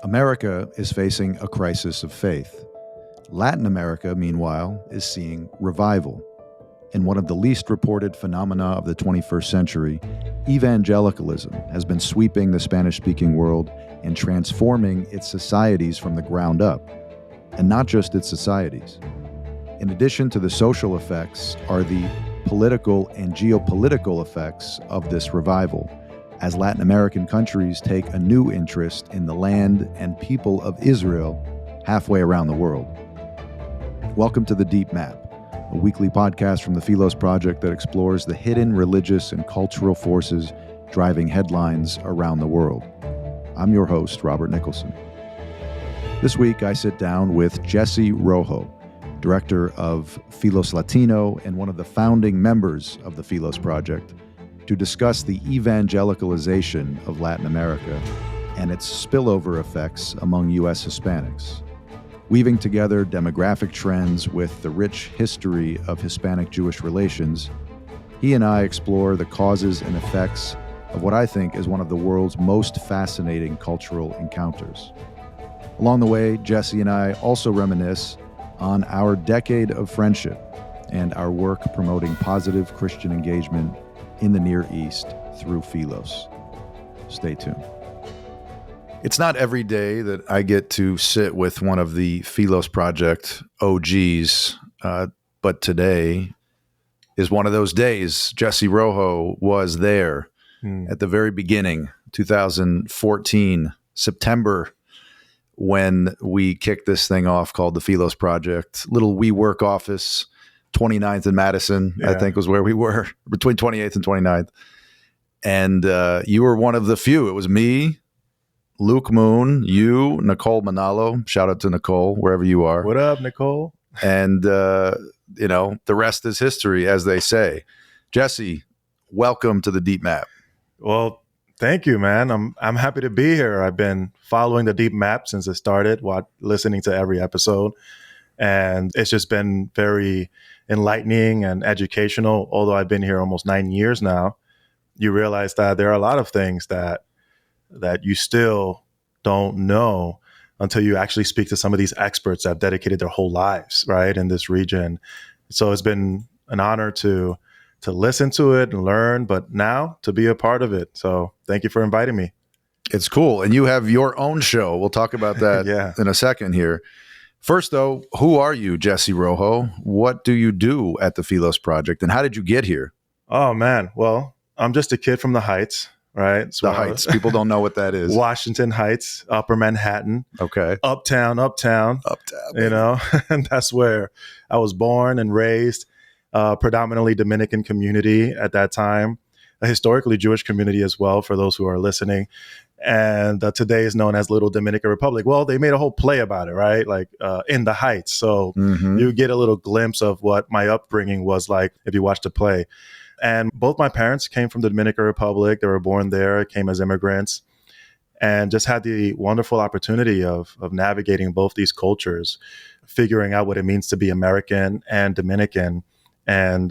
America is facing a crisis of faith. Latin America, meanwhile, is seeing revival. In one of the least reported phenomena of the 21st century, evangelicalism has been sweeping the Spanish-speaking world and transforming its societies from the ground up. And not just its societies. In addition to the social effects are the political and geopolitical effects of this revival, as Latin American countries take a new interest in the land and people of Israel halfway around the world. Welcome to The Deep Map, a weekly podcast from the Philos Project that explores the hidden religious and cultural forces driving headlines around the world. I'm your host, Robert Nicholson. This week, I sit down with Jesse Rojo, director of Philos Latino and one of the founding members of the Philos Project, to discuss the evangelicalization of Latin America and its spillover effects among US Hispanics. Weaving together demographic trends with the rich history of Hispanic-Jewish relations, he and I explore the causes and effects of what I think is one of the world's most fascinating cultural encounters. Along the way, Jesse and I also reminisce on our decade of friendship and our work promoting positive Christian engagement in the Near East through Philos. Stay tuned. It's not every day that I get to sit with one of the Philos Project OGs, but today is one of those days. Jesse Rojo was there at the very beginning, 2014, September, when we kicked this thing off called the Philos Project. Little WeWork office, 29th and Madison, I think was where we were, between 28th and 29th. And you were one of the few. It was me, Luke Moon, you, Nicole Manalo. Shout out to Nicole, wherever you are. What up, Nicole? And, the rest is history, as they say. Jesse, welcome to the Deep Map. Well, thank you, man. I'm happy to be here. I've been following the Deep Map since it started, listening to every episode. And it's just been very enlightening and educational. Although I've been here almost 9 years now, you realize that there are a lot of things that you still don't know until you actually speak to some of these experts that have dedicated their whole lives, right, in this region. So it's been an honor to listen to it and learn, but now to be a part of it. So thank you for inviting me. It's cool. And you have your own show. We'll talk about that in a second here. First, though, who are you, Jesse Rojo? What do you do at the Philos Project, and how did you get here? Oh, man. Well, I'm just a kid from the Heights, right? So, the Heights. People don't know what that is. Washington Heights, Upper Manhattan. Okay. Uptown. Baby. And that's where I was born and raised. Predominantly Dominican community at that time, a historically Jewish community as well, for those who are listening. And today is known as Little Dominican Republic. Well, they made a whole play about it, right? Like in the Heights. So you get a little glimpse of what my upbringing was like if you watch the play. And both my parents came from the Dominican Republic. They were born there, came as immigrants, and just had the wonderful opportunity of navigating both these cultures, figuring out what it means to be American and Dominican. And,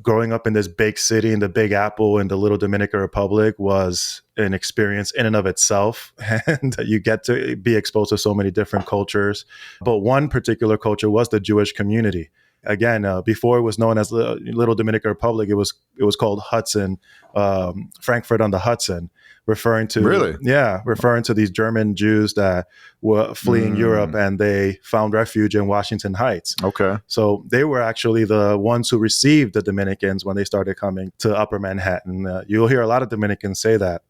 growing up in this big city in the Big Apple in the Little Dominican Republic was an experience in and of itself. And you get to be exposed to so many different cultures. But one particular culture was the Jewish community. Again, before it was known as the Little Dominican Republic, it was called Hudson, Frankfurt on the Hudson, referring to these German Jews that were fleeing Europe, and they found refuge in Washington Heights. Okay. So they were actually the ones who received the Dominicans when they started coming to Upper Manhattan. You'll hear a lot of Dominicans say that.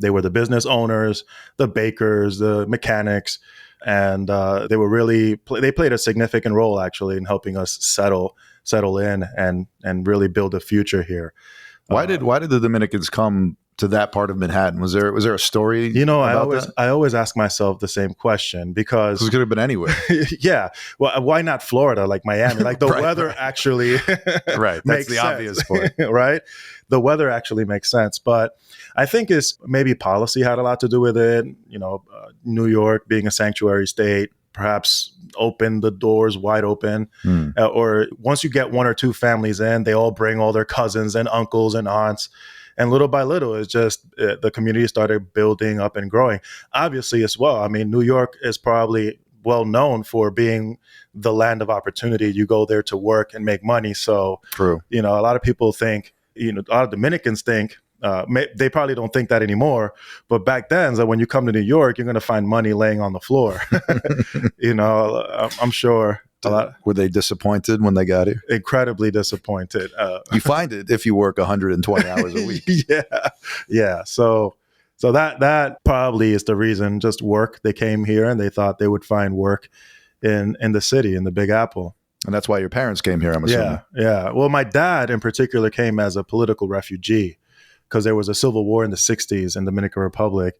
They were the business owners, the bakers, the mechanics, and they played a significant role actually in helping us settle in and really build a future here. Why did the Dominicans come to that part of Manhattan? Was there a story? I always ask myself the same question, because it could have been anywhere. Yeah. Well, why not Florida, like Miami? Like the weather actually right. That's the obvious point. Right? The weather actually makes sense. But I think it's maybe policy had a lot to do with it. New York being a sanctuary state, perhaps open the doors wide open. Or once you get one or two families in, they all bring all their cousins and uncles and aunts. And little by little, it's just the community started building up and growing. Obviously, as well. I mean, New York is probably well known for being the land of opportunity. You go there to work and make money. So, True. a lot of people think, a lot of Dominicans think, they probably don't think that anymore. But back then, so when you come to New York, you're going to find money laying on the floor. I'm sure. Were they disappointed when they got here? Incredibly disappointed. You find it if you work 120 hours a week. Yeah. So that probably is the reason. Just work. They came here and they thought they would find work in the city, in the Big Apple. And that's why your parents came here, I'm assuming. Yeah. Well, my dad in particular came as a political refugee because there was a civil war in the 60s in Dominican Republic.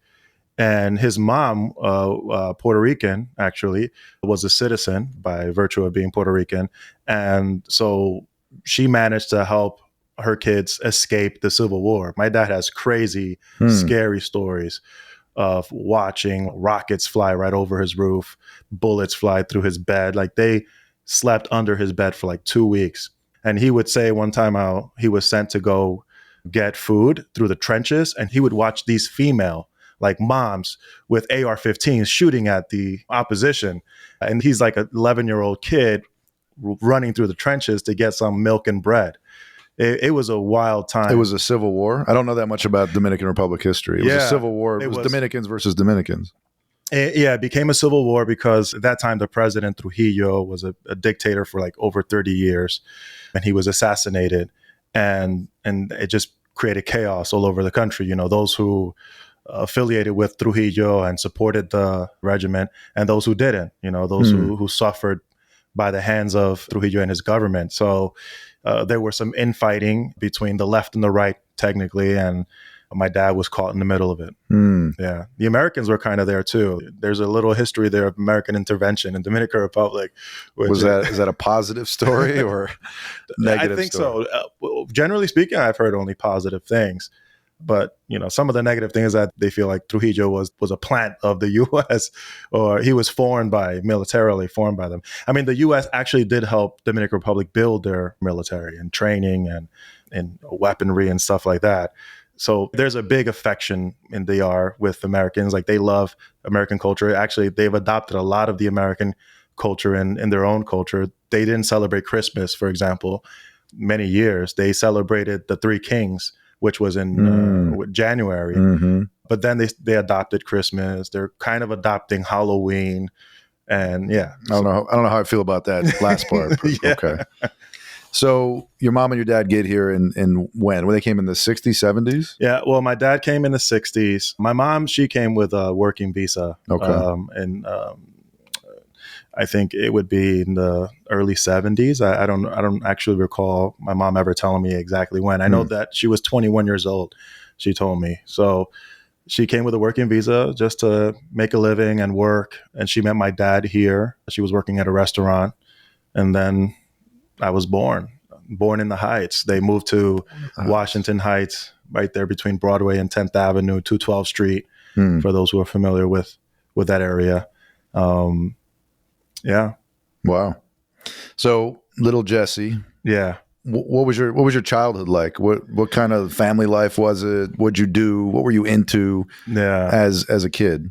And his mom, Puerto Rican, actually, was a citizen by virtue of being Puerto Rican. And so she managed to help her kids escape the Civil War. My dad has crazy, scary stories of watching rockets fly right over his roof, bullets fly through his bed. Like they slept under his bed for like 2 weeks. And he would say one time he was sent to go get food through the trenches, and he would watch these female like moms with AR-15s shooting at the opposition. And he's like an 11-year-old kid running through the trenches to get some milk and bread. It was a wild time. It was a civil war. I don't know that much about Dominican Republic history. It was a civil war. It was Dominicans versus Dominicans. It became a civil war because at that time the president Trujillo was a dictator for like over 30 years, and he was assassinated, and it just created chaos all over the country. Those who affiliated with Trujillo and supported the regiment, and those who didn't, those who suffered by the hands of Trujillo and his government. So there were some infighting between the left and the right, technically, and my dad was caught in the middle of it. Yeah. The Americans were kind of there too. There's a little history there of American intervention in Dominican Republic. Is that a positive story or negative? I think story? so. Generally speaking, I've heard only positive things. But, some of the negative things is that they feel like Trujillo was a plant of the U.S. or he was militarily formed by them. I mean, the U.S. actually did help Dominican Republic build their military and training and weaponry and stuff like that. So there's a big affection in DR with Americans. Like they love American culture. Actually, they've adopted a lot of the American culture in their own culture. They didn't celebrate Christmas, for example, many years. They celebrated the Three Kings, which was in January. Mm-hmm. But then they adopted Christmas. They're kind of adopting Halloween. And yeah. I don't know how I feel about that last part. Yeah. Okay. So your mom and your dad get here in when they came in the 60s, 70s? Yeah. Well, my dad came in the 60s. My mom, she came with a working visa. Okay. I think it would be in the early 70s. I don't actually recall my mom ever telling me exactly when. I know that she was 21 years old, she told me. So she came with a working visa just to make a living and work. And she met my dad here. She was working at a restaurant. And then I was born in the Heights. They moved to Washington Heights, right there between Broadway and 10th Avenue, 212th Street, for those who are familiar with that area. Yeah. Wow. So little Jesse. Yeah. What was your childhood like? What kind of family life was it? What'd you do? What were you into as a kid?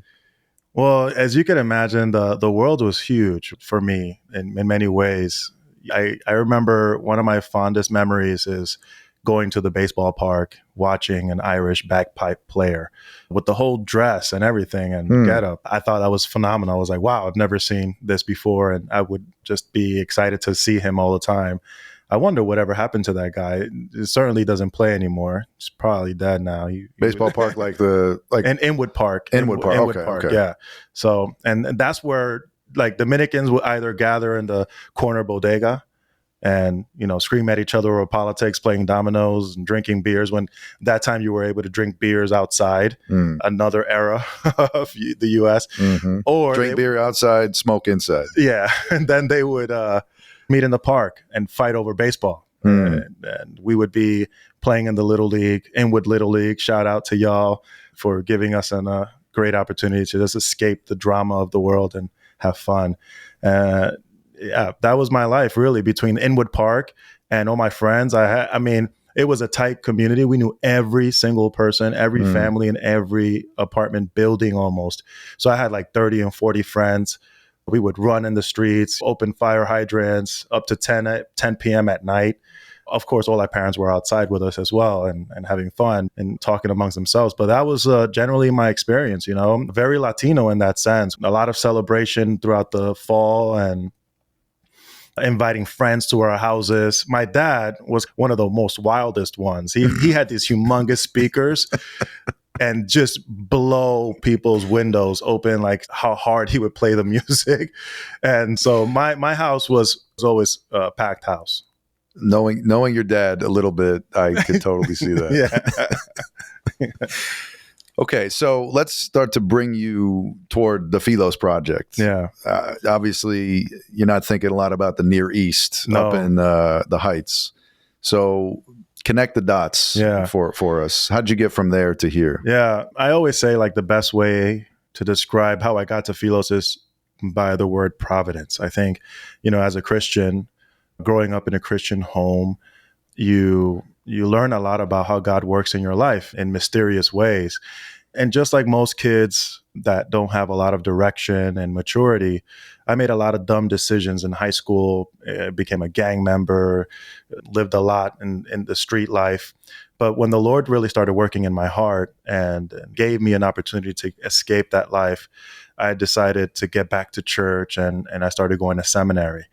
Well, as you can imagine, the world was huge for me in many ways. I remember one of my fondest memories is going to the baseball park, watching an Irish bagpipe player with the whole dress and everything and getup. I thought that was phenomenal. I was like, wow, I've never seen this before. And I would just be excited to see him all the time. I wonder whatever happened to that guy. It certainly doesn't play anymore. He's probably dead now. Baseball park in Inwood Park. Inwood Park. Okay. Yeah. So and that's where like Dominicans would either gather in the corner bodega and, scream at each other over politics, playing dominoes and drinking beers. When that time you were able to drink beers outside, another era of the U.S. Mm-hmm. Or drink beer outside, smoke inside. Yeah. And then they would meet in the park and fight over baseball. And we would be playing in the Inwood Little League. Shout out to y'all for giving us a great opportunity to just escape the drama of the world and have fun. Yeah, that was my life really between Inwood Park and all my friends. I mean, it was a tight community. We knew every single person, every family in every apartment building almost. So I had like 30 and 40 friends. We would run in the streets, open fire hydrants up to 10 p.m. at night. Of course, all our parents were outside with us as well and having fun and talking amongst themselves. But that was generally my experience, very Latino in that sense. A lot of celebration throughout the fall and inviting friends to our houses. My dad was one of the most wildest ones. He had these humongous speakers and just blow people's windows open, like how hard he would play the music. And so my house was always a packed house. Knowing your dad a little bit, I could totally see that. Yeah. Okay, so let's start to bring you toward the Philos Project. Yeah. Obviously, you're not thinking a lot about the Near East up in the Heights. So connect the dots for us. How'd you get from there to here? Yeah, I always say like the best way to describe how I got to Philos is by the word providence. I think, as a Christian, growing up in a Christian home, you learn a lot about how God works in your life in mysterious ways. And just like most kids that don't have a lot of direction and maturity, I made a lot of dumb decisions in high school, became a gang member, lived a lot in the street life. But when the Lord really started working in my heart and gave me an opportunity to escape that life, I decided to get back to church and I started going to seminary.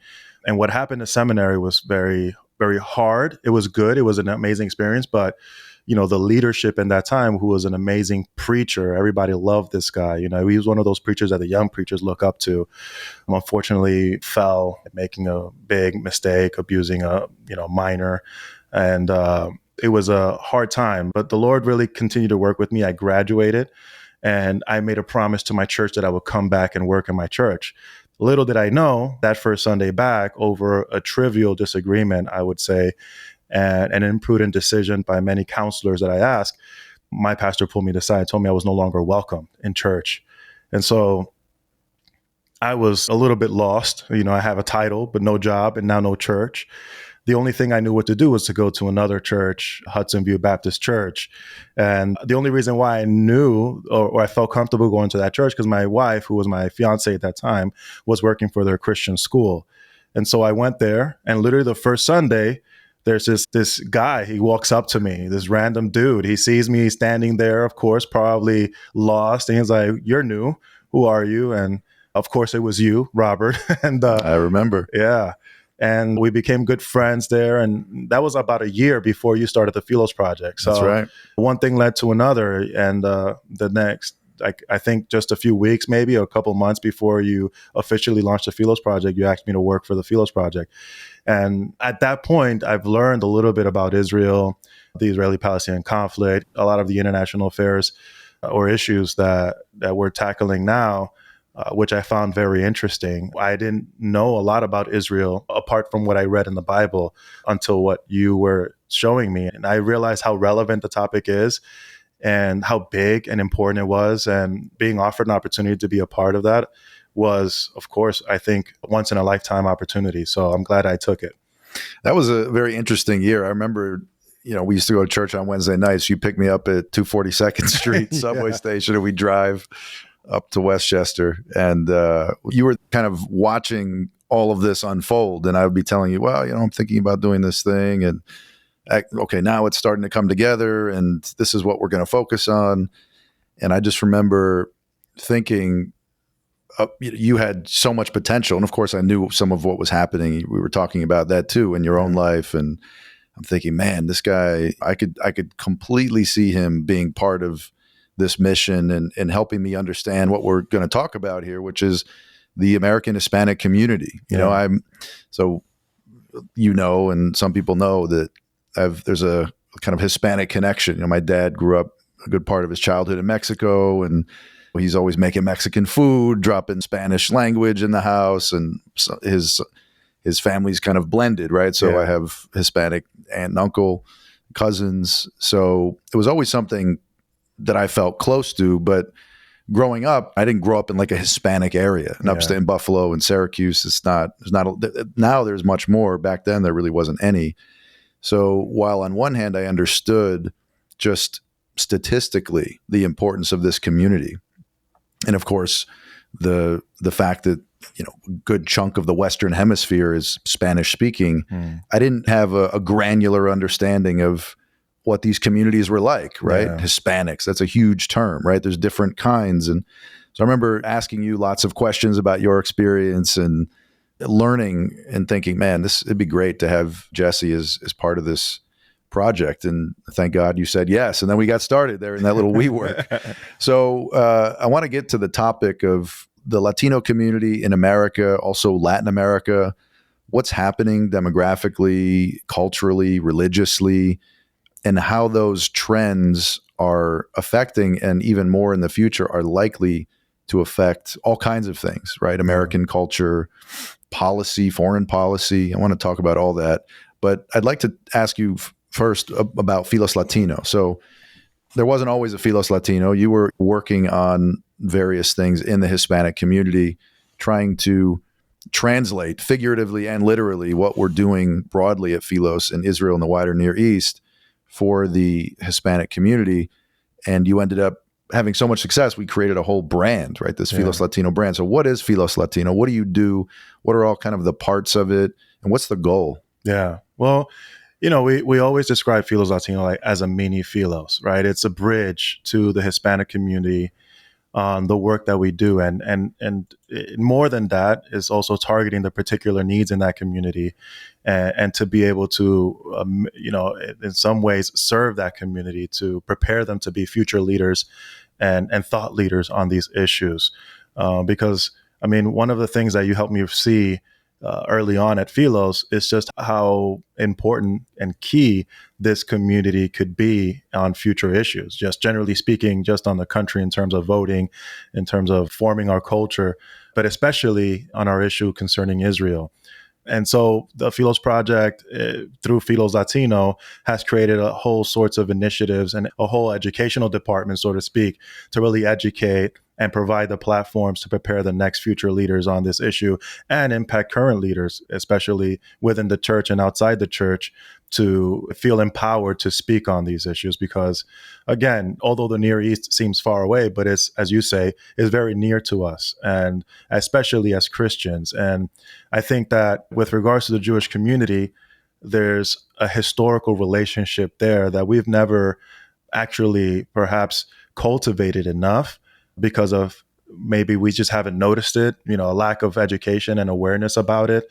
And what happened in seminary was very, very hard. It was good. It was an amazing experience. But, the leadership in that time, who was an amazing preacher, everybody loved this guy. He was one of those preachers that the young preachers look up to. Unfortunately, fell making a big mistake, abusing a minor. And it was a hard time. But the Lord really continued to work with me. I graduated and I made a promise to my church that I would come back and work in my church. Little did I know that first Sunday back, over a trivial disagreement, I would say, and an imprudent decision by many counselors that I asked, my pastor pulled me aside, told me I was no longer welcome in church. And so I was a little bit lost. I have a title, but no job and now no church. The only thing I knew what to do was to go to another church, Hudson View Baptist Church. And the only reason why I knew or I felt comfortable going to that church, because my wife, who was my fiance at that time, was working for their Christian school. And so I went there, and literally the first Sunday, there's this guy, he walks up to me, this random dude. He sees me standing there, of course, probably lost. And he's like, "You're new. Who are you?" And of course, it was you, Robert. And I remember. Yeah. And we became good friends there. And that was about a year before you started the Philos Project. So that's right. One thing led to another. And the next, I think just a few weeks, maybe a couple months before you officially launched the Philos Project, you asked me to work for the Philos Project. And at that point, I've learned a little bit about Israel, the Israeli-Palestinian conflict, a lot of the international affairs or issues that we're tackling now, which I found very interesting. I didn't know a lot about Israel apart from what I read in the Bible until what you were showing me. And I realized how relevant the topic is and how big and important it was. And being offered an opportunity to be a part of that was, of course, I think, once in a lifetime opportunity. So I'm glad I took it. That was a very interesting year. I remember, we used to go to church on Wednesday nights. You picked me up at 242nd Street subway station, and we drive up to Westchester. And you were kind of watching all of this unfold. And I would be telling you, well, I'm thinking about doing this thing. And okay, now it's starting to come together. And this is what we're going to focus on. And I just remember thinking, you had so much potential. And of course, I knew some of what was happening. We were talking about that too in your own life. And I'm thinking, man, this guy, I could completely see him being part of this mission and helping me understand what we're going to talk about here, which is the American Hispanic community. And some people know that there's a kind of Hispanic connection. My dad grew up a good part of his childhood in Mexico, and he's always making Mexican food, dropping Spanish language in the house, and so his family's kind of blended, right? So I have Hispanic aunt and uncle, cousins. So it was always something that I felt close to. But growing up, I didn't grow up in like a Hispanic area. And upstate in Buffalo and Syracuse, now there's much more. Back then, there really wasn't any. So while on one hand, I understood just statistically the importance of this community, and of course, the fact that a good chunk of the Western Hemisphere is Spanish speaking, I didn't have a granular understanding of what these communities were like, right? Yeah. Hispanics, that's a huge term, right? There's different kinds. And so I remember asking you lots of questions about your experience and learning and thinking, man, it'd be great to have Jesse as part of this project. And thank God you said yes. And then we got started there in that little WeWork. So I want to get to the topic of the Latino community in America, also Latin America. What's happening demographically, culturally, religiously, and how those trends are affecting, and even more in the future, are likely to affect all kinds of things, right? American culture, policy, foreign policy. I want to talk about all that. But I'd like to ask you first about Philos Latino. So there wasn't always a Philos Latino. You were working on various things in the Hispanic community, trying to translate figuratively and literally what we're doing broadly at Philos in Israel and the wider Near East for the Hispanic community. And you ended up having so much success, we created a whole brand, right? This Philos Latino brand. So what is Philos Latino? What do you do? What are all kind of the parts of it? And what's the goal? Yeah. Well, we always describe Philos Latino as a mini Philos, right? It's a bridge to the Hispanic community on the work that we do. And more than that is also targeting the particular needs in that community and to be able to, in some ways serve that community, to prepare them to be future leaders and thought leaders on these issues. Because, one of the things that you helped me see early on at Philos is just how important and key this community could be on future issues, just generally speaking, just on the country in terms of voting, in terms of forming our culture, but especially on our issue concerning Israel. And so the Philos Project, through Philos Latino, has created a whole sorts of initiatives and a whole educational department, so to speak, to really educate and provide the platforms to prepare the next future leaders on this issue and impact current leaders, especially within the church and outside the church, to feel empowered to speak on these issues. Because, again, although the Near East seems far away, but it's, as you say, is very near to us, and especially as Christians. And I think that with regards to the Jewish community, there's a historical relationship there that we've never actually perhaps cultivated enough, because of maybe we just haven't noticed it, a lack of education and awareness about it.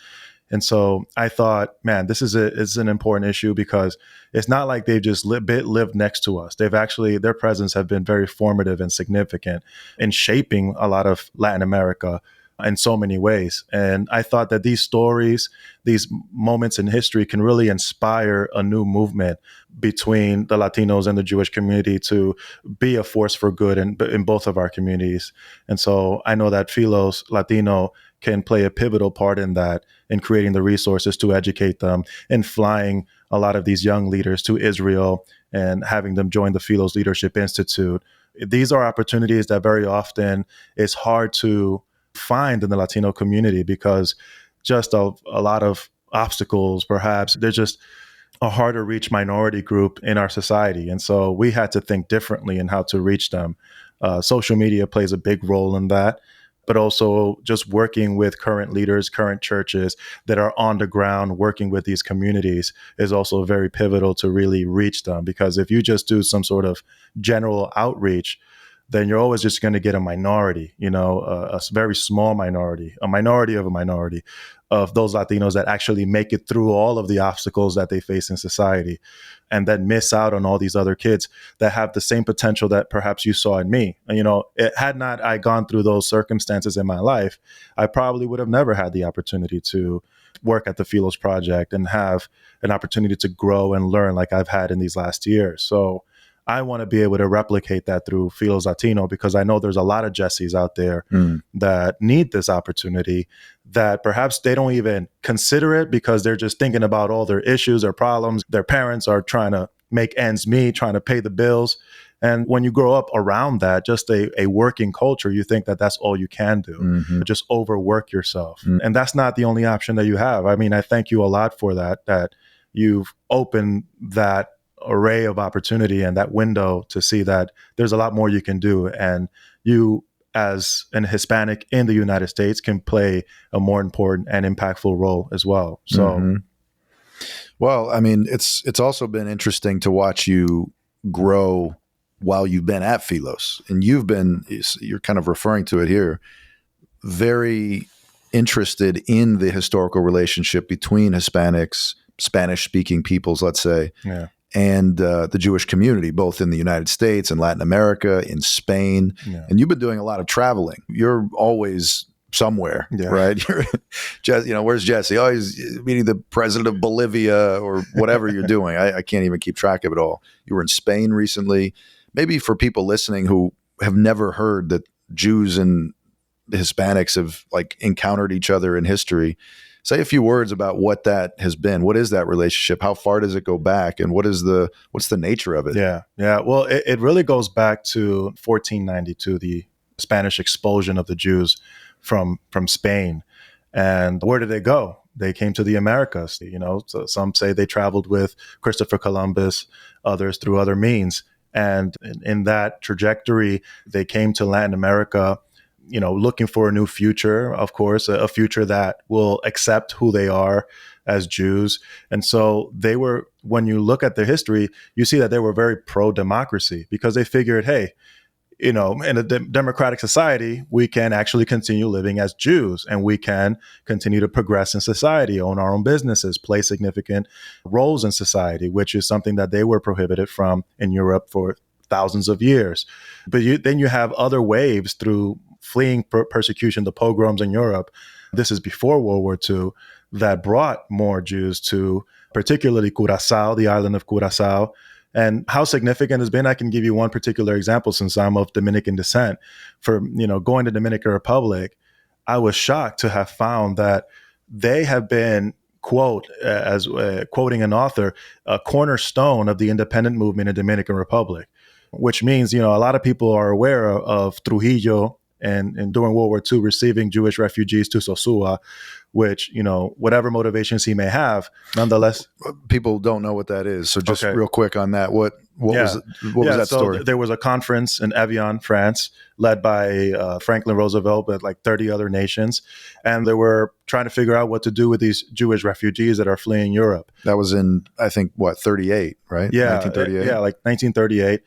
And so I thought, man, this is an important issue, because it's not like they've just lived next to us. They've actually, their presence have been very formative and significant in shaping a lot of Latin America in so many ways. And I thought that these stories, these moments in history, can really inspire a new movement between the Latinos and the Jewish community to be a force for good in both of our communities. And so I know that Philos Latino can play a pivotal part in that, in creating the resources to educate them, in flying a lot of these young leaders to Israel and having them join the Philos Leadership Institute. These are opportunities that very often is hard to find in the Latino community, because just a lot of obstacles, perhaps. They're just a harder reach minority group in our society. And so we had to think differently in how to reach them. Social media plays a big role in that, but also just working with current leaders, current churches that are on the ground working with these communities is also very pivotal to really reach them. Because if you just do some sort of general outreach, then you're always just going to get a minority, a very small minority, a minority of those Latinos that actually make it through all of the obstacles that they face in society, and then miss out on all these other kids that have the same potential that perhaps you saw in me. Had not I gone through those circumstances in my life, I probably would have never had the opportunity to work at the Philos Project and have an opportunity to grow and learn like I've had in these last years. So I want to be able to replicate that through Philos Latino, because I know there's a lot of Jessies out there that need this opportunity, that perhaps they don't even consider it because they're just thinking about all their issues or problems. Their parents are trying to make ends meet, trying to pay the bills. And when you grow up around that, just a working culture, you think that that's all you can do, just overwork yourself. And that's not the only option that you have. I thank you a lot for that you've opened that array of opportunity and that window to see that there's a lot more you can do. And you, as an Hispanic in the United States, can play a more important and impactful role as well. So, Well, I mean, it's also been interesting to watch you grow while you've been at Philos, and you're kind of referring to it here, very interested in the historical relationship between Hispanics, Spanish-speaking peoples, let's say, yeah. and the Jewish community, both in the United States and Latin America, in Spain. Yeah. And you've been doing a lot of traveling. You're always somewhere, right? You're, where's Jesse? Oh, he's meeting the president of Bolivia or whatever you're doing. I can't even keep track of it all. You were in Spain recently. Maybe for people listening who have never heard that Jews and the Hispanics have like encountered each other in history, say a few words about what that has been. What is that relationship? How far does it go back? And what's the nature of it? Yeah. Well, it really goes back to 1492, the Spanish expulsion of the Jews from Spain. And where did they go? They came to the Americas. So some say they traveled with Christopher Columbus, others through other means. And in that trajectory, they came to Latin America, looking for a new future, of course, a future that will accept who they are as Jews. And so when you look at their history, you see that they were very pro-democracy because they figured, hey, in a democratic society, we can actually continue living as Jews and we can continue to progress in society, own our own businesses, play significant roles in society, which is something that they were prohibited from in Europe for thousands of years. But then you have other waves through fleeing persecution, the pogroms in Europe. This is before World War II, that brought more Jews to particularly Curacao, the island of Curacao. And how significant it's been, I can give you one particular example since I'm of Dominican descent. For, going to Dominican Republic, I was shocked to have found that they have been, quoting an author, a cornerstone of the independent movement in Dominican Republic, which means, a lot of people are aware of Trujillo and during World War II receiving Jewish refugees to Sosua, which, whatever motivations he may have, nonetheless. People don't know what that is. So just real quick on that, what was that story? There was a conference in Evian, France, led by Franklin Roosevelt, but like 30 other nations. And they were trying to figure out what to do with these Jewish refugees that are fleeing Europe. That was in, I think, 38, right? Yeah. 1938. Yeah, like 1938.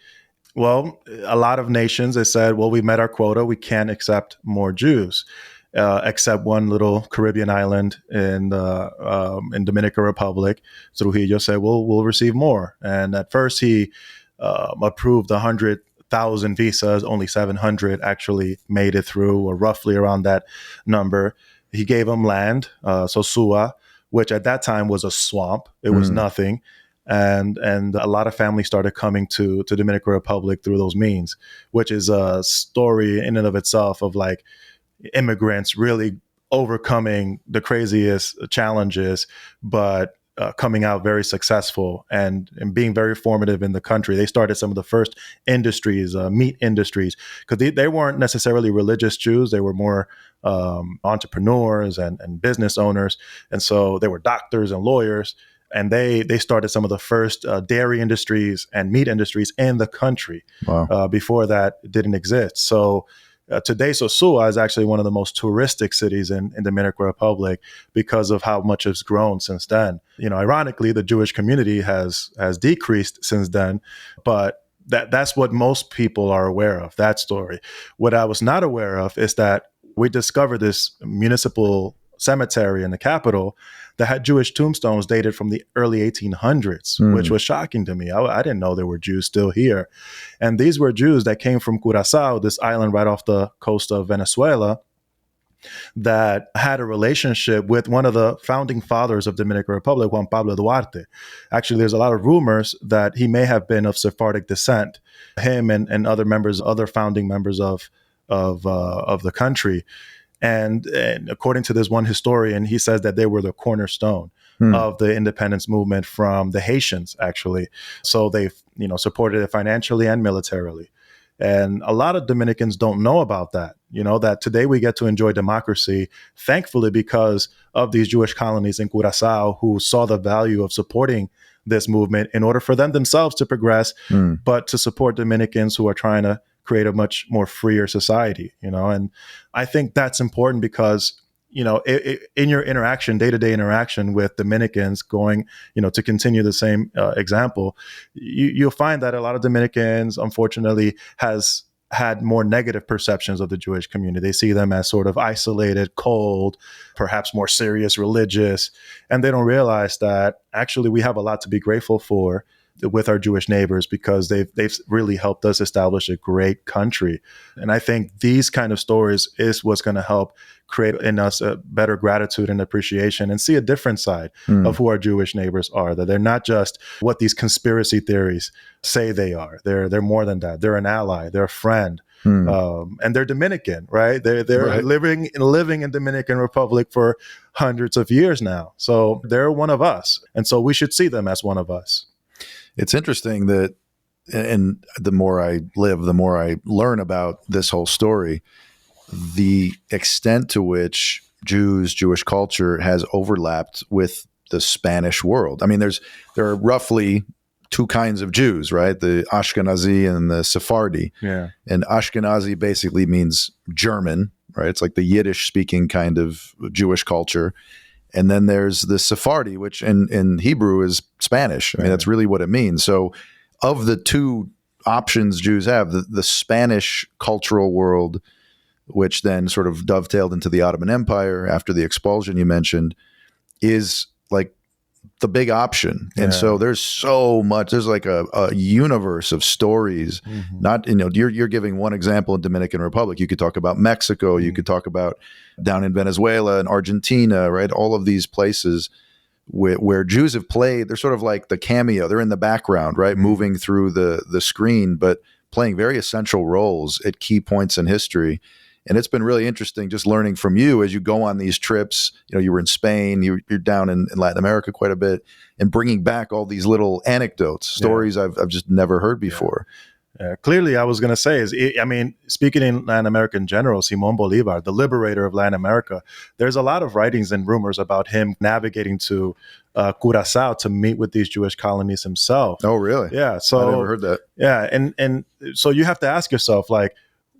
Well, a lot of nations, they said, well, we met our quota. We can't accept more Jews, except one little Caribbean island in Dominican Republic. Trujillo said, well, we'll receive more. And at first he approved 100,000 visas. Only 700 actually made it through, or roughly around that number. He gave them land, Sosua, which at that time was a swamp. It was nothing. And a lot of families started coming to Dominican Republic through those means, which is a story in and of itself of like immigrants really overcoming the craziest challenges, but coming out very successful and being very formative in the country. They started some of the first industries, meat industries, because they weren't necessarily religious Jews. They were more entrepreneurs and business owners. And so they were doctors and lawyers. And they started some of the first dairy industries and meat industries in the country. Wow. Before that, it didn't exist. So today, Sosua is actually one of the most touristic cities in Dominican Republic because of how much it's grown since then. Ironically, the Jewish community has decreased since then, but that's what most people are aware of, that story. What I was not aware of is that we discovered this municipal cemetery in the capital that had Jewish tombstones dated from the early 1800s, which was shocking to me. I didn't know there were Jews still here. And these were Jews that came from Curacao, this island right off the coast of Venezuela, that had a relationship with one of the founding fathers of Dominican Republic, Juan Pablo Duarte. Actually, there's a lot of rumors that he may have been of Sephardic descent, him and other founding members of the country. And according to this one historian, he says that they were the cornerstone of the independence movement from the Haitians, actually. So they, supported it financially and militarily. And a lot of Dominicans don't know about that, that today we get to enjoy democracy, thankfully, because of these Jewish colonies in Curaçao who saw the value of supporting this movement in order for them themselves to progress, but to support Dominicans who are trying to create a much more freer society, and I think that's important because in your interaction, day-to-day interaction with Dominicans going, to continue the same example, you'll find that a lot of Dominicans, unfortunately, has had more negative perceptions of the Jewish community. They see them as sort of isolated, cold, perhaps more serious, religious, and they don't realize that actually we have a lot to be grateful for with our Jewish neighbors because they've really helped us establish a great country. And I think these kind of stories is what's going to help create in us a better gratitude and appreciation and see a different side of who our Jewish neighbors are, that they're not just what these conspiracy theories say they are. They're more than that. They're an ally. They're a friend. And they're Dominican, right? They're Right. living in Dominican Republic for hundreds of years now. So they're one of us. And so we should see them as one of us. It's interesting that, and the more I live, the more I learn about this whole story, the extent to which Jewish culture has overlapped with the Spanish world. I mean, there are roughly two kinds of Jews, right? The Ashkenazi and the Sephardi. Yeah. And Ashkenazi basically means German, right? It's like the Yiddish speaking kind of Jewish culture. And then there's the Sephardi, which in Hebrew is Spanish. I mean, that's really what it means. So of the two options Jews have, the Spanish cultural world, which then sort of dovetailed into the Ottoman Empire after the expulsion you mentioned, is like the big option. And so there's so much, there's like a universe of stories. Not, you're giving one example in Dominican Republic. You could talk about Mexico. You could talk about down in Venezuela and Argentina, right? All of these places where Jews have played, they're sort of like the cameo. They're in the background, right? Moving through the screen, but playing very essential roles at key points in history. And it's been really interesting just learning from you as you go on these trips. You were in Spain, you're down in Latin America quite a bit, and bringing back all these little anecdotes, stories I've just never heard before. Clearly, I was going to say speaking in Latin America in general, Simón Bolívar, the liberator of Latin America, there's a lot of writings and rumors about him navigating to Curaçao to meet with these Jewish colonies himself. Oh, really? Yeah. So I never heard that. Yeah. And so you have to ask yourself, like,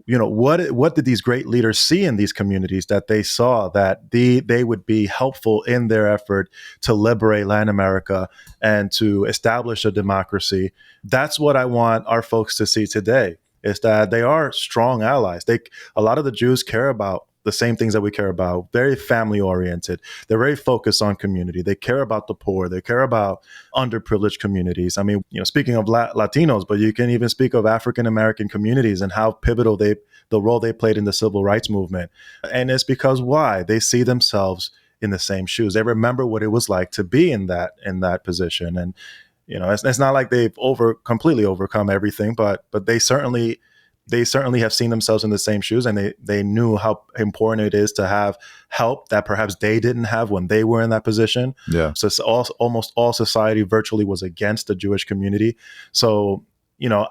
what did these great leaders see in these communities that they saw that they would be helpful in their effort to liberate Latin America and to establish a democracy? That's what I want our folks to see today, is that they are strong allies. A lot of the Jews care about the same things that we care about, very family oriented. They're very focused on community. They care about the poor. They care about underprivileged communities. I mean, speaking of Latinos, but you can even speak of African-American communities and how pivotal the role they played in the civil rights movement. And it's because why? They see themselves in the same shoes. They remember what it was like to be in that position. And, it's not like they've completely overcome everything, but they certainly have seen themselves in the same shoes, and they knew how important it is to have help that perhaps they didn't have when they were in that position. Yeah. So almost all society virtually was against the Jewish community. So,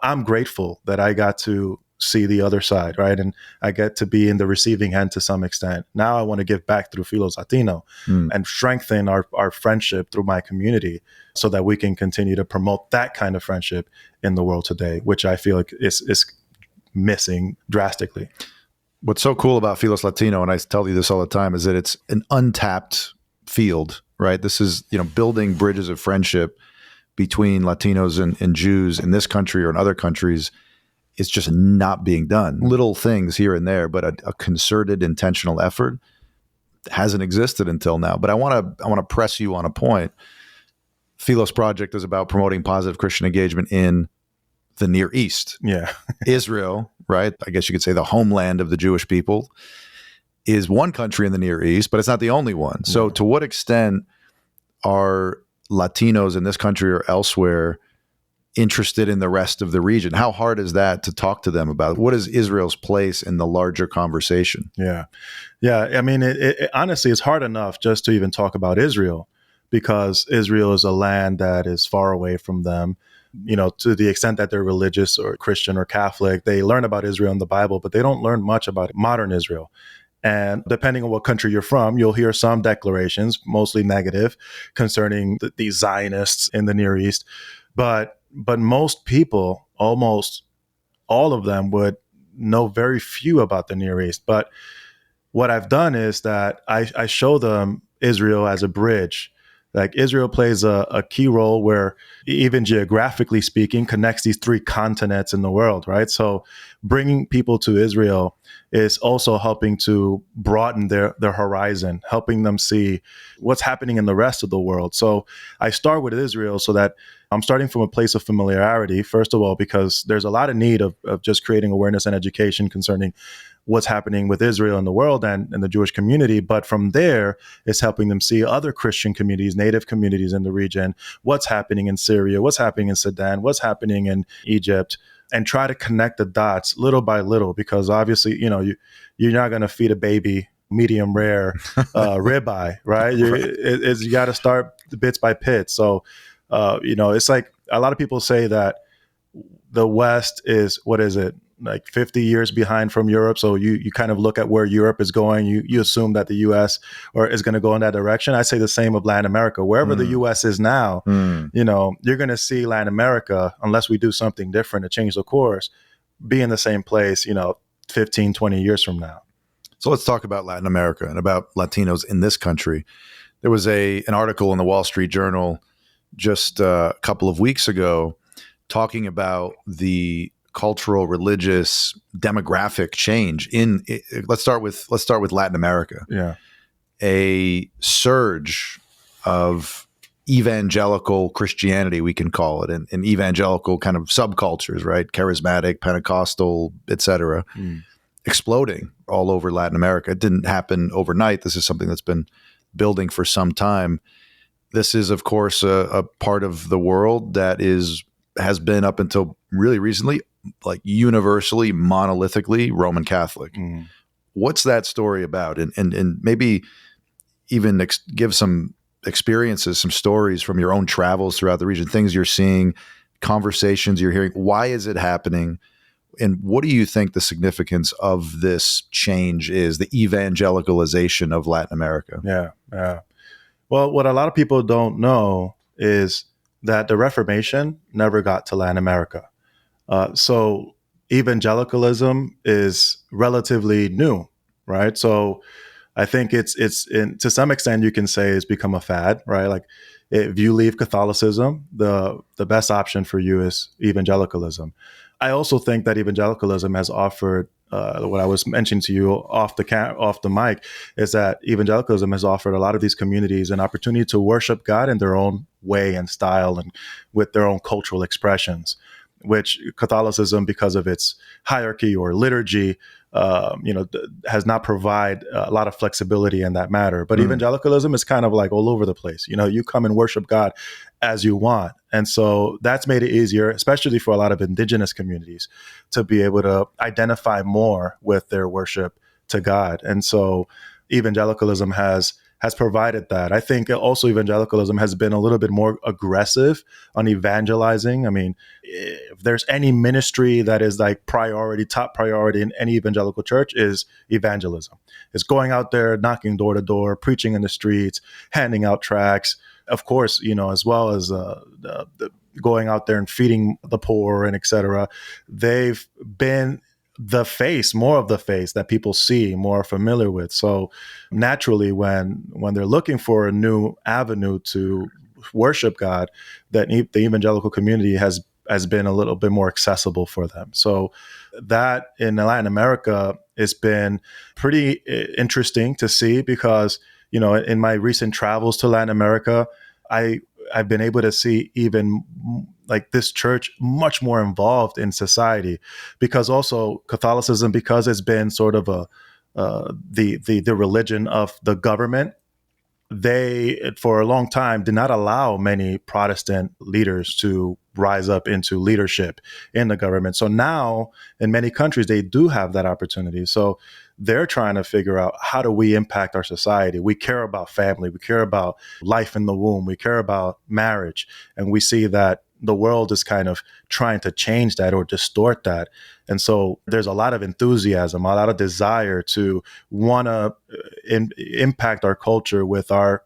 I'm grateful that I got to see the other side, right? And I get to be in the receiving end to some extent. Now I want to give back through Philos Latino and strengthen our friendship through my community so that we can continue to promote that kind of friendship in the world today, which I feel like is missing drastically. What's so cool about Philos Latino, and I tell you this all the time, is that it's an untapped field, right? This is, building bridges of friendship between Latinos and Jews in this country or in other countries. It's just not being done. Little things here and there, but a concerted, intentional effort hasn't existed until now. But I want to press you on a point. Philos Project is about promoting positive Christian engagement in the Near East. Yeah. Israel, right? I guess you could say the homeland of the Jewish people, is one country in the Near East, but it's not the only one. So to what extent are Latinos in this country or elsewhere interested in the rest of the region? How hard is that to talk to them about? What is Israel's place in the larger conversation? Yeah. I mean, it honestly, it's hard enough just to even talk about Israel, because Israel is a land that is far away from them. to the extent that they're religious or Christian or Catholic, they learn about Israel in the Bible, but they don't learn much about modern Israel. And depending on what country you're from, you'll hear some declarations, mostly negative, concerning the Zionists in the Near East. But most people, almost all of them, would know very few about the Near East. But what I've done is that I show them Israel as a bridge. Like Israel plays a key role where, even geographically speaking, connects these three continents in the world, right? So bringing people to Israel is also helping to broaden their horizon, helping them see what's happening in the rest of the world. So I start with Israel so that I'm starting from a place of familiarity, first of all, because there's a lot of need of just creating awareness and education concerning what's happening with Israel and the world and the Jewish community. But from there, it's helping them see other Christian communities, native communities in the region, what's happening in Syria, what's happening in Sudan, what's happening in Egypt, and try to connect the dots little by little, because obviously, you're not going to feed a baby medium rare ribeye, right? You got to start bits by bits. So, it's like a lot of people say that the West is, what is it, like 50 years behind from Europe. So you kind of look at where Europe is going. You assume that the U.S. is going to go in that direction. I say the same of Latin America. Wherever the U.S. is now, you're going to see Latin America, unless we do something different to change the course, be in the same place, 15, 20 years from now. So let's talk about Latin America and about Latinos in this country. There was an article in the Wall Street Journal just a couple of weeks ago talking about the cultural, religious, demographic change let's start with Latin America. Yeah. A surge of evangelical Christianity, we can call it, and evangelical kind of subcultures, right? Charismatic, Pentecostal, etc., exploding all over Latin America. It didn't happen overnight. This is something that's been building for some time. This is, of course, a part of the world that has been, up until really recently, like universally, monolithically Roman Catholic. What's that story about? And maybe even give some experiences, some stories from your own travels throughout the region, things you're seeing, conversations you're hearing. Why is it happening? And what do you think the significance of this change is, the evangelicalization of Latin America? Yeah. Well, what a lot of people don't know is that the Reformation never got to Latin America. So evangelicalism is relatively new, right? So I think it's to some extent you can say it's become a fad, right? Like if you leave Catholicism, the best option for you is evangelicalism. I also think that evangelicalism has offered what I was mentioning to you off the mic is that evangelicalism has offered a lot of these communities an opportunity to worship God in their own way and style and with their own cultural expressions, which Catholicism, because of its hierarchy or liturgy, has not provide a lot of flexibility in that matter. But evangelicalism is kind of like all over the place. You come and worship God as you want. And so that's made it easier, especially for a lot of indigenous communities, to be able to identify more with their worship to God. And so evangelicalism has provided that. I think also evangelicalism has been a little bit more aggressive on evangelizing. I mean, if there's any ministry that is like top priority in any evangelical church, is evangelism. It's going out there, knocking door to door, preaching in the streets, handing out tracts, of course, as well as the going out there and feeding the poor and et cetera. They've been more of the face that people see, more familiar with. So naturally, when they're looking for a new avenue to worship God, that the evangelical community has been a little bit more accessible for them. So that in Latin America, it's been pretty interesting to see because, in my recent travels to Latin America, I've been able to see even like this church much more involved in society, because also Catholicism, because it's been sort of the religion of the government, they for a long time did not allow many Protestant leaders to rise up into leadership in the government. So now in many countries, they do have that opportunity. So they're trying to figure out, how do we impact our society? We care about family. We care about life in the womb. We care about marriage. And we see that the world is kind of trying to change that or distort that. And so there's a lot of enthusiasm, a lot of desire to want to impact our culture with our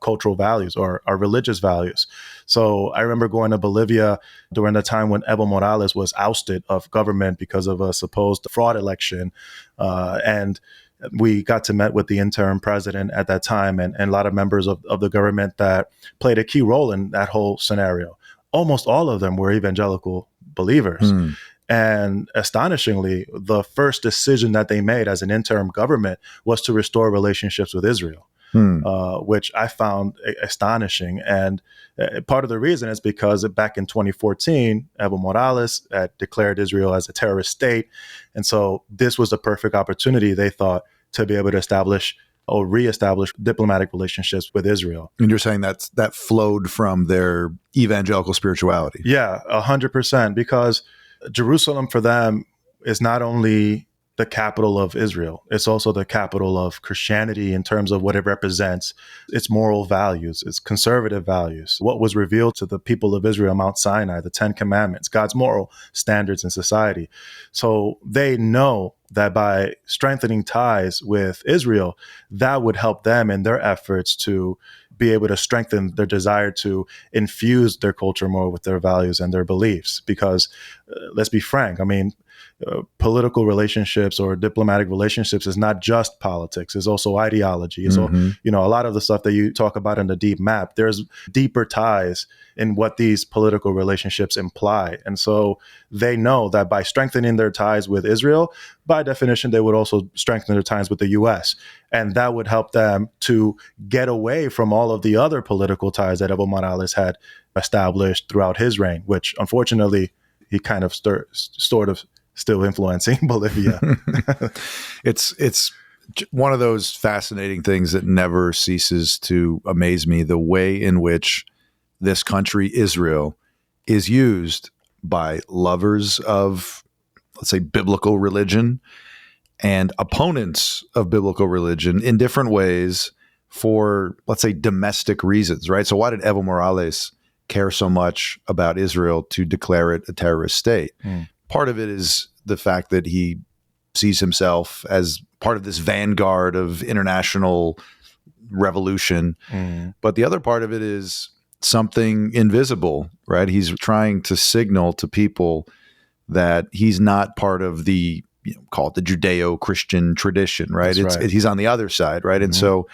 cultural values or our religious values. So I remember going to Bolivia during the time when Evo Morales was ousted of government because of a supposed fraud election. And we got to meet with the interim president at that time and a lot of members of the government that played a key role in that whole scenario. Almost all of them were evangelical believers. And astonishingly, the first decision that they made as an interim government was to restore relationships with Israel. Which I found astonishing. And part of the reason is because back in 2014, Evo Morales had declared Israel as a terrorist state. And so this was the perfect opportunity, they thought, to be able to establish or reestablish diplomatic relationships with Israel. And you're saying that flowed from their evangelical spirituality? Yeah, 100%. Because Jerusalem for them is not only the capital of Israel. It's also the capital of Christianity in terms of what it represents, its moral values, its conservative values, what was revealed to the people of Israel, Mount Sinai, the 10 Commandments, God's moral standards in society. So they know that by strengthening ties with Israel, that would help them in their efforts to be able to strengthen their desire to infuse their culture more with their values and their beliefs. Because let's be frank, I mean, political relationships or diplomatic relationships is not just politics. It's also ideology. It's all, a lot of the stuff that you talk about in the deep map, there's deeper ties in what these political relationships imply. And so they know that by strengthening their ties with Israel, by definition, they would also strengthen their ties with the US. And that would help them to get away from all of the other political ties that Evo Morales had established throughout his reign, which unfortunately he kind of sort of still influencing Bolivia. It's one of those fascinating things that never ceases to amaze me, the way in which this country, Israel, is used by lovers of, let's say, biblical religion and opponents of biblical religion in different ways for, let's say, domestic reasons, right? So why did Evo Morales care so much about Israel to declare it a terrorist state? Part of it is the fact that he sees himself as part of this vanguard of international revolution. But the other part of it is something invisible, right? He's trying to signal to people that he's not part of the, call it the Judeo-Christian tradition, right? He's on the other side, right? And so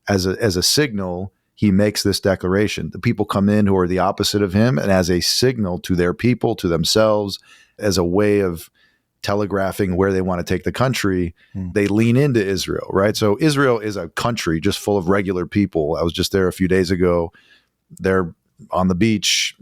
as a signal, he makes this declaration. The people come in who are the opposite of him, and as a signal to their people, to themselves, as a way of telegraphing where they want to take the country, they lean into Israel, right? So Israel is a country just full of regular people. I was just there a few days ago. They're on the beach,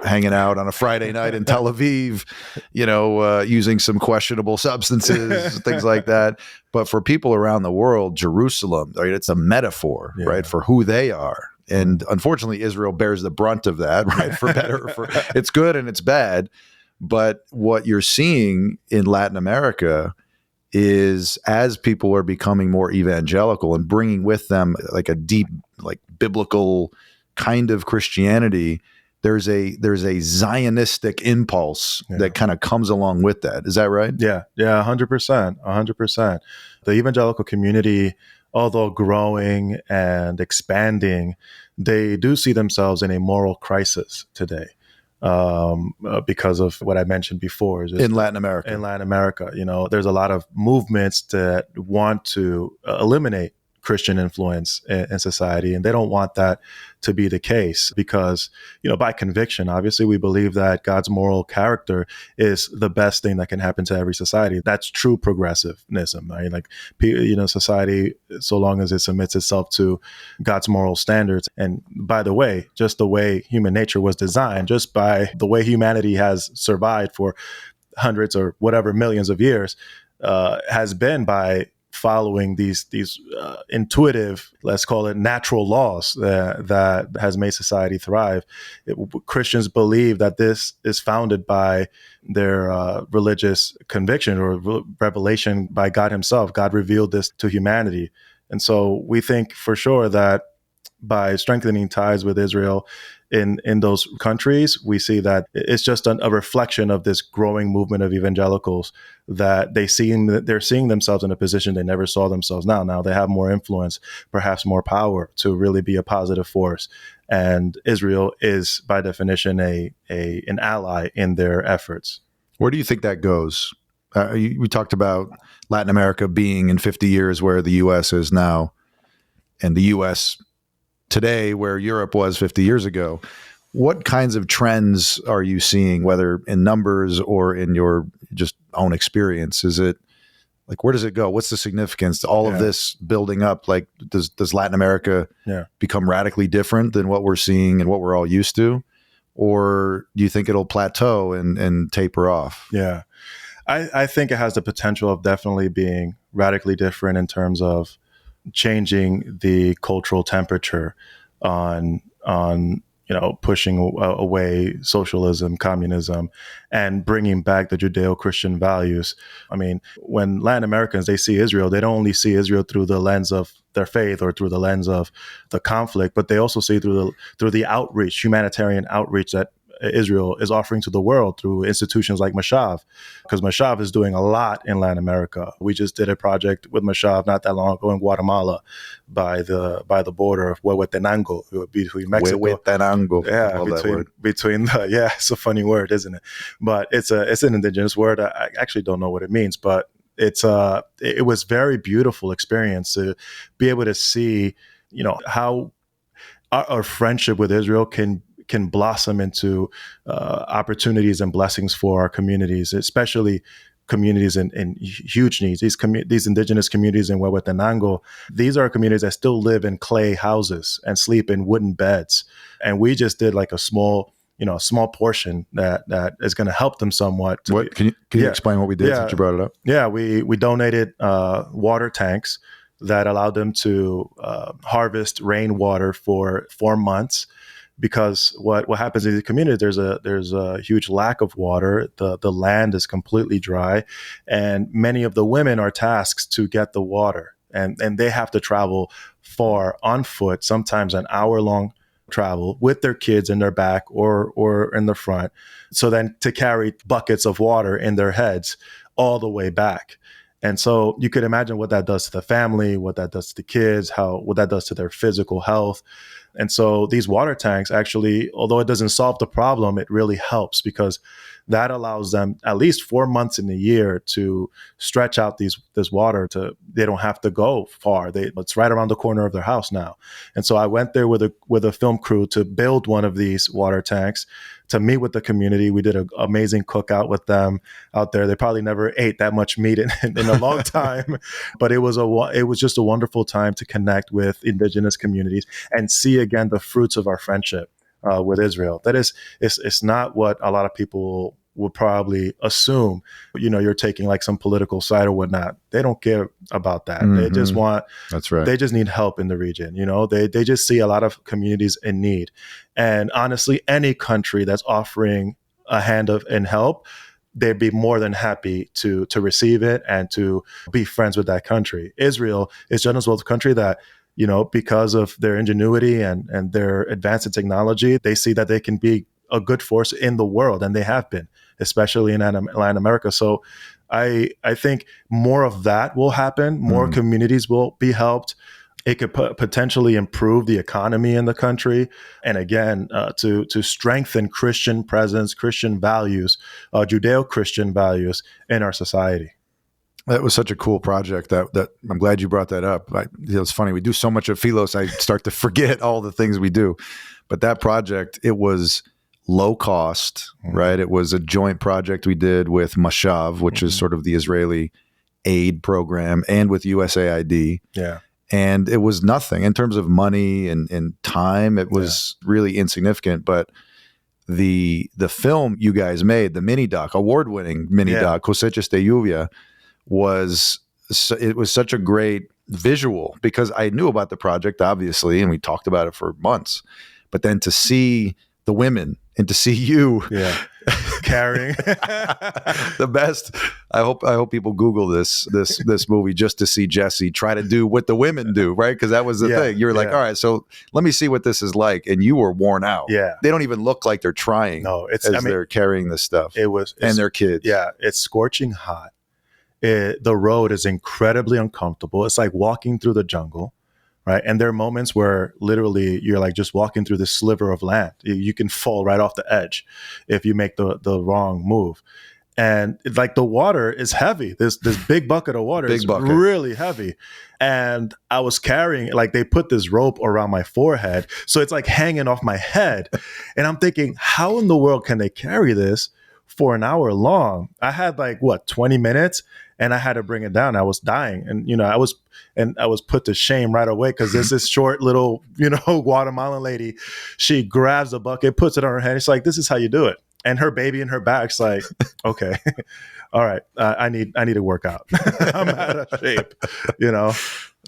hanging out on a Friday night in Tel Aviv, using some questionable substances, things like that. But for people around the world, Jerusalem, right, it's a metaphor, right, for who they are. And unfortunately, Israel bears the brunt of that, right? For better, it's good and it's bad. But what you're seeing in Latin America is as people are becoming more evangelical and bringing with them like a deep, like biblical kind of Christianity, there's a Zionistic impulse that kind of comes along with that. Is that right? Yeah, 100%. The evangelical community, although growing and expanding, they do see themselves in a moral crisis today. Because of what I mentioned before. In Latin America. There's a lot of movements that want to eliminate Christian influence in society, and they don't want that to be the case because, by conviction, obviously we believe that God's moral character is the best thing that can happen to every society. That's true progressivism, right? Like, society, so long as it submits itself to God's moral standards. And by the way, just the way human nature was designed, just by the way humanity has survived for hundreds or whatever millions of years, has been by following these intuitive, let's call it natural laws that has made society thrive. Christians believe that this is founded by their religious conviction or revelation by God himself. God revealed this to humanity. And so we think for sure that by strengthening ties with Israel in those countries, we see that it's just a reflection of this growing movement of evangelicals that they're seeing themselves in a position they never saw themselves. Now they have more influence, perhaps more power to really be a positive force. And Israel is, by definition, an ally in their efforts. Where do you think that goes? We talked about Latin America being in 50 years where the U.S. is now, and the U.S. today where Europe was 50 years ago. What kinds of trends are you seeing, whether in numbers or in your just own experience? Is it like, where does it go? What's the significance to all of this building up? Like, does Latin America become radically different than what we're seeing and what we're all used to? Or do you think it'll plateau and taper off? Yeah. I think it has the potential of definitely being radically different in terms of changing the cultural temperature on pushing away socialism, communism, and bringing back the Judeo-Christian values. I mean, when Latin Americans, they see Israel, they don't only see Israel through the lens of their faith or through the lens of the conflict, but they also see through the outreach, humanitarian outreach that Israel is offering to the world through institutions like Mashav, because Mashav is doing a lot in Latin America. We just did a project with Mashav not that long ago in Guatemala by the border of Huehuetenango, between Mexico. Huehuetenango. Between it's a funny word, isn't it? But it's an indigenous word. I actually don't know what it means, but it was very beautiful experience to be able to see, how our friendship with Israel can blossom into opportunities and blessings for our communities, especially communities in huge needs. These indigenous communities in Huehuetenango, these are communities that still live in clay houses and sleep in wooden beds. And we just did like a small portion that is going to help them somewhat. Can you explain what we did since you brought it up? Yeah, we donated water tanks that allowed them to harvest rainwater for 4 months. Because what happens in the community, there's a huge lack of water. The land is completely dry, and many of the women are tasked to get the water, and they have to travel far on foot, sometimes an hour-long travel with their kids in their back or in the front. So then to carry buckets of water in their heads all the way back. And so you could imagine what that does to the family, what that does to the kids, what that does to their physical health. And so these water tanks actually, although it doesn't solve the problem, it really helps because that allows them at least 4 months in the year to stretch out this water they don't have to go far. It's right around the corner of their house now. And so I went there with a film crew to build one of these water tanks to meet with the community. We did an amazing cookout with them out there. They probably never ate that much meat in a long time, but it was just a wonderful time to connect with indigenous communities and see again the fruits of our friendship with Israel. That is, it's not what a lot of people would probably assume. You're taking like some political side or whatnot. They don't care about that. Mm-hmm. They just want. That's right. They just need help in the region. They just see a lot of communities in need, and honestly, any country that's offering a hand and help, they'd be more than happy to receive it and to be friends with that country. Israel is just as well a country that, because of their ingenuity and their advance in technology, they see that they can be a good force in the world, and they have been, especially in Latin America. So I think more of that will happen. More communities will be helped. It could potentially improve the economy in the country. And again, to strengthen Christian presence, Christian values, Judeo-Christian values in our society. That was such a cool project that I'm glad you brought that up. It's funny. We do so much of Philos, I start to forget all the things we do. But that project, it was low cost, right? It was a joint project we did with Mashav, which is sort of the Israeli aid program, and with USAID. Yeah. And it was nothing in terms of money and time. It was really insignificant. But the film you guys made, the mini doc, award-winning mini doc, Cosechas de Lluvia, was such a great visual because I knew about the project, obviously, and we talked about it for months. But then to see the women and to see you carrying. The best. I hope people Google this movie just to see Jesse try to do what the women do, right? Because that was the thing. You were like, all right, so let me see what this is like, and you were worn out. Yeah, they don't even look like they're trying. No, they're carrying this stuff. And their kids. Yeah, it's scorching hot. The road is incredibly uncomfortable. It's like walking through the jungle. Right. And there are moments where literally you're like just walking through this sliver of land. You can fall right off the edge if you make the wrong move. And it's like the water is heavy. This big bucket of water is really heavy. And I was carrying, like they put this rope around my forehead. So it's like hanging off my head. And I'm thinking, how in the world can they carry this for an hour long? I had 20 minutes and I had to bring it down. I was dying. And, I was put to shame right away because there's this short little, Guatemalan lady. She grabs the bucket, puts it on her head. It's like, this is how you do it. And her baby in her back's like, okay, all right, I need to work out. I'm out of shape, It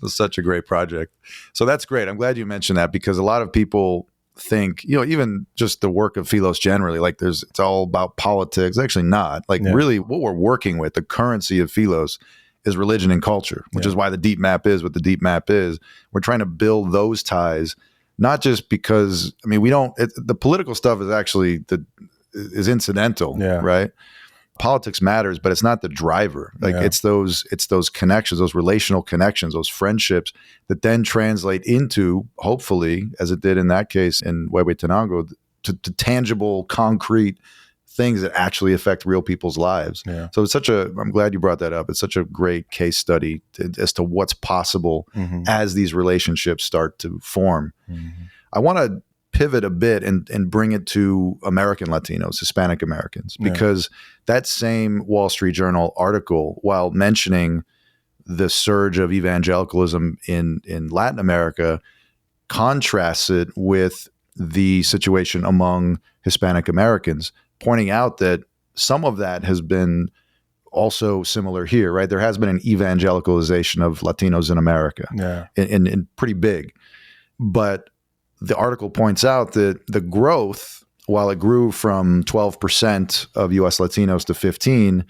was such a great project. So that's great. I'm glad you mentioned that because a lot of people think, even just the work of Philos generally, it's all about politics. Actually not. Really what we're working with, the currency of Philos is religion and culture, which is why the deep map is what the deep map is. We're trying to build those ties, not just because, the political stuff is actually is incidental, right? Politics matters, but it's not the driver. It's those connections, those relational connections, those friendships that then translate into, hopefully, as it did in that case in Huehuetenango, to tangible, concrete things that actually affect real people's lives. Yeah. So I'm glad you brought that up. It's such a great case study as to what's possible as these relationships start to form. Mm-hmm. I want to pivot a bit and bring it to American Latinos, Hispanic Americans, because that same Wall Street Journal article, while mentioning the surge of evangelicalism in Latin America, contrasts it with the situation among Hispanic Americans, pointing out that some of that has been also similar here, right? There has been an evangelicalization of Latinos in America, and pretty big. But the article points out that the growth, while it grew from 12% of US Latinos to 15%,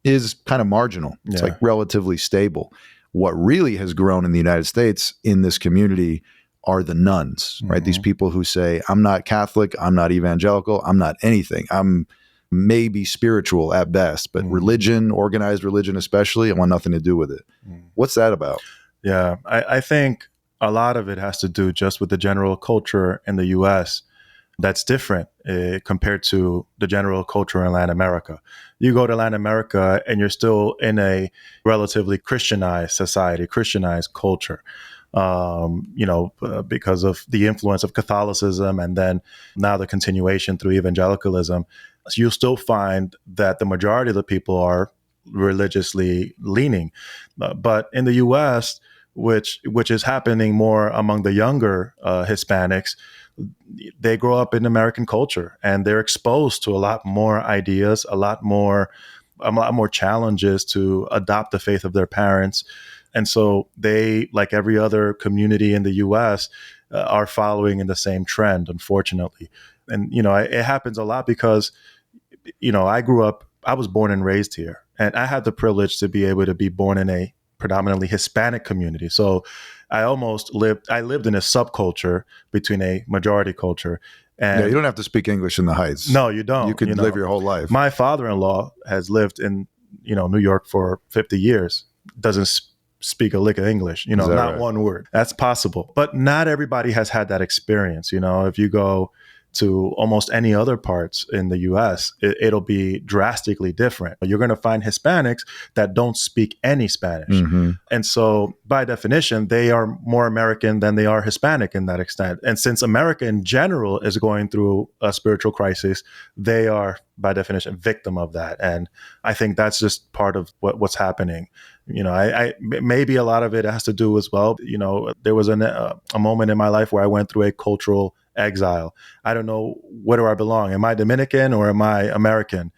is kind of marginal. It's relatively stable. What really has grown in the United States in this community are the nuns, right? These people who say, I'm not Catholic, I'm not evangelical, I'm not anything. I'm maybe spiritual at best, but religion, organized religion especially, I want nothing to do with it. What's that about? Yeah, I think a lot of it has to do just with the general culture in the U.S. that's different compared to the general culture in Latin America. You go to Latin America and you're still in a relatively Christianized society, Christianized culture, because of the influence of Catholicism and then now the continuation through evangelicalism. So you'll still find that the majority of the people are religiously leaning. But in the U.S., which is happening more among the younger Hispanics, they grow up in American culture and they're exposed to a lot more ideas, a lot more challenges to adopt the faith of their parents. And so they, like every other community in the U.S., are following in the same trend, unfortunately. And, it happens a lot because, I was born and raised here, and I had the privilege to be able to be born in a predominantly Hispanic community. So I lived in a subculture between a majority culture. And you don't have to speak English in the Heights. No, you don't. You could live your whole life. My father-in-law has lived in, New York for 50 years. Doesn't speak a lick of English, not right? One word. That's possible. But not everybody has had that experience. If you go to almost any other parts in the U.S., it'll be drastically different. You're going to find Hispanics that don't speak any Spanish. And so by definition, they are more American than they are Hispanic in that extent. And since America in general is going through a spiritual crisis, they are by definition victim of that. And I think that's just part of what's happening. I maybe a lot of it has to do as well. There was a moment in my life where I went through a cultural exile. I don't know, where do I belong? Am I Dominican or am I American?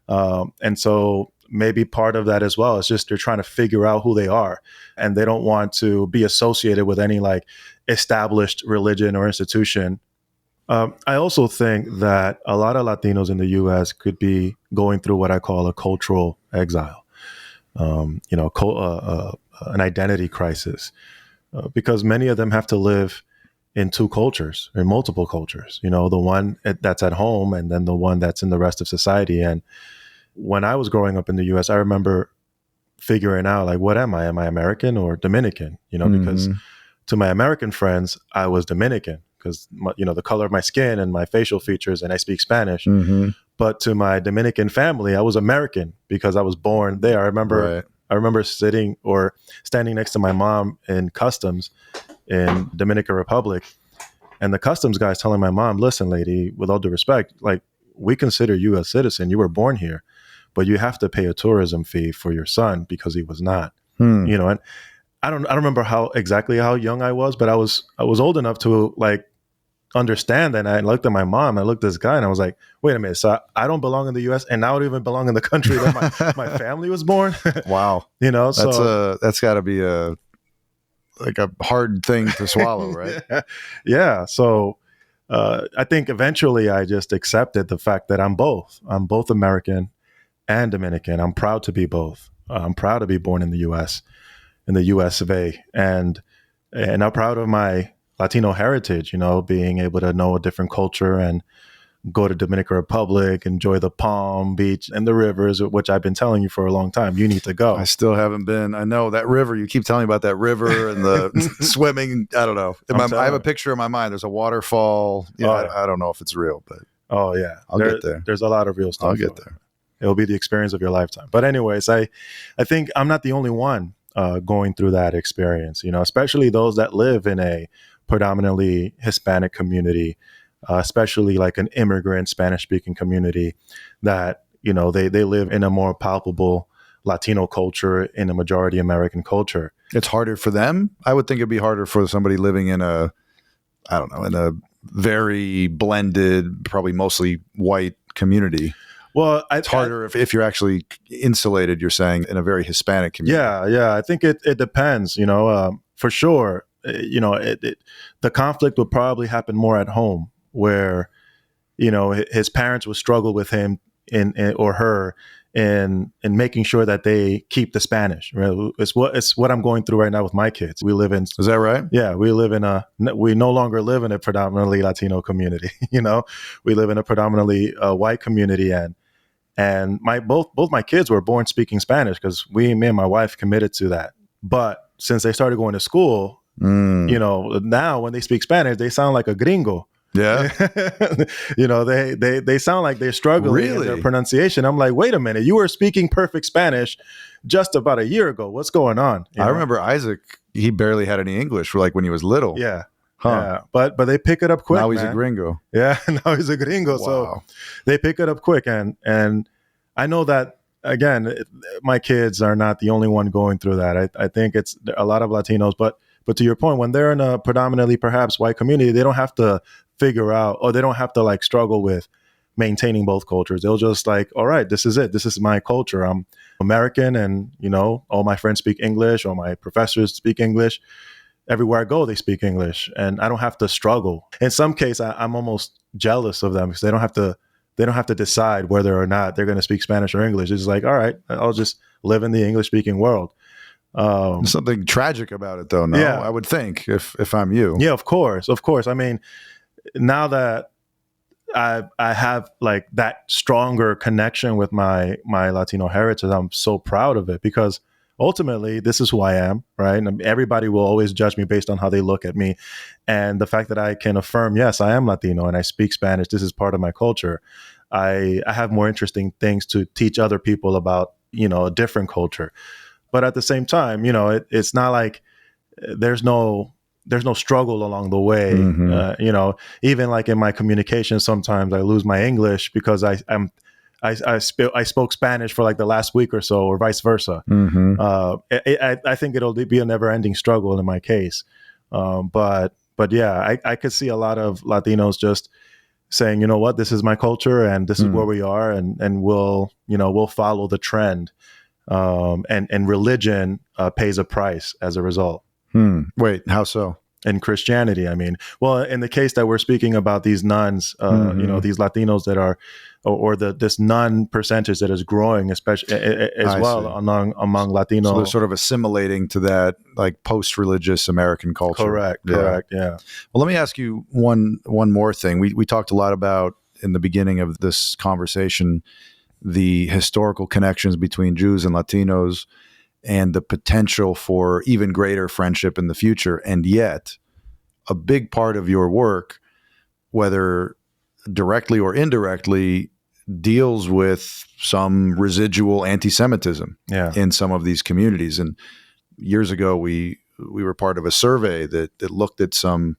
And so maybe part of that as well is just they're trying to figure out who they are, and they don't want to be associated with any established religion or institution I also think that a lot of Latinos in the U.S. could be going through what I call a cultural exile, an identity crisis, because many of them have to live in two cultures, in multiple cultures, the one that's at home and then the one that's in the rest of society. And when I was growing up in the US, I remember figuring out, like, what am I? Am I American or Dominican? Because to my American friends, I was Dominican because, the color of my skin and my facial features, and I speak Spanish. But to my Dominican family, I was American because I was born there. I remember sitting or standing next to my mom in customs in Dominican Republic, and the customs guys telling my mom, "Listen, lady, with all due respect, like, we consider you a citizen. You were born here, but you have to pay a tourism fee for your son because he was not." And I don't remember how young I was, but I was old enough to, like, understand that. And I looked at my mom, I looked at this guy, and I was like, wait a minute, so I don't belong in the US, and I don't even belong in the country that my family was born. Wow. That's got to be a hard thing to swallow, right? Yeah. So I think eventually I just accepted the fact that I'm both American and Dominican. I'm proud to be both. I'm proud to be born in the US, in the US of A. And I'm proud of my Latino heritage, being able to know a different culture and go to Dominican Republic, enjoy the Palm Beach and the rivers, which I've been telling you for a long time. You need to go. I still haven't been. I know that river. You keep telling me about that river and the swimming. I don't know. I have a picture in my mind. There's a waterfall. I don't know if it's real, but I'll get there. There's a lot of real stuff. I'll get there. It'll be the experience of your lifetime. But anyways, I think I'm not the only one going through that experience, especially those that live in a predominantly Hispanic community, especially like an immigrant Spanish-speaking community that, they live in a more palpable Latino culture, in a majority American culture. It's harder for them. I would think it'd be harder for somebody living in in a very blended, probably mostly white community. Well, it's harder if you're actually insulated, you're saying, in a very Hispanic community. Yeah. I think it depends, for sure. The conflict would probably happen more at home, where, his parents would struggle with him or her in making sure that they keep the Spanish. Right? It's what I'm going through right now with my kids. We live in. Is that right? Yeah, we no longer live in a predominantly Latino community. We live in a predominantly white community, and both my kids were born speaking Spanish because me and my wife committed to that. But since they started going to school, now when they speak Spanish, they sound like a gringo. Yeah. They sound like they're struggling in their pronunciation. I'm like, wait a minute, you were speaking perfect Spanish just about a year ago. What's going on? I remember Isaac, he barely had any English for when he was little. Yeah. Huh. Yeah. But they pick it up quick. Now he's a gringo. Yeah, now he's a gringo. Wow. So they pick it up quick. And I know that, again, my kids are not the only one going through that. I think it's a lot of Latinos, but to your point, when they're in a predominantly perhaps white community, they don't have to figure out, or they don't have to struggle with maintaining both cultures. They'll just all right, this is it. This is my culture. I'm American, and all my friends speak English, all my professors speak English. Everywhere I go, they speak English, and I don't have to struggle. In some case, I'm almost jealous of them because they don't have to decide whether or not they're going to speak Spanish or English. It's all right, I'll just live in the English-speaking world. Something tragic about it, though. No, yeah. I would think if I'm you. Yeah, of course. I mean, now that I have that stronger connection with my Latino heritage, I'm so proud of it because ultimately this is who I am, right? And everybody will always judge me based on how they look at me. And the fact that I can affirm, yes, I am Latino and I speak Spanish, this is part of my culture. I have more interesting things to teach other people about, a different culture. But at the same time, it's not like there's no struggle along the way. Mm-hmm. Even in my communication, sometimes I lose my English because I spoke Spanish for the last week or so, or vice versa. Mm-hmm. I think it'll be a never-ending struggle in my case. But yeah, I could see a lot of Latinos just saying, you know what, this is my culture and this is where we are, and we'll follow the trend. And religion pays a price as a result. Wait, how so? in Christianity. I mean, well, in the case that we're speaking about, these nuns, these Latinos that are, or this nun percentage that is growing, especially as well among Latino. So they're sort of assimilating to that like post-religious American culture. Correct. Yeah. Well, let me ask you one more thing. We talked a lot about in the beginning of this conversation the historical connections between Jews and Latinos and the potential for even greater friendship in the future. And yet, a big part of your work, whether directly or indirectly, deals with some residual anti-Semitism in some of these communities. And years ago, we were part of a survey that looked at some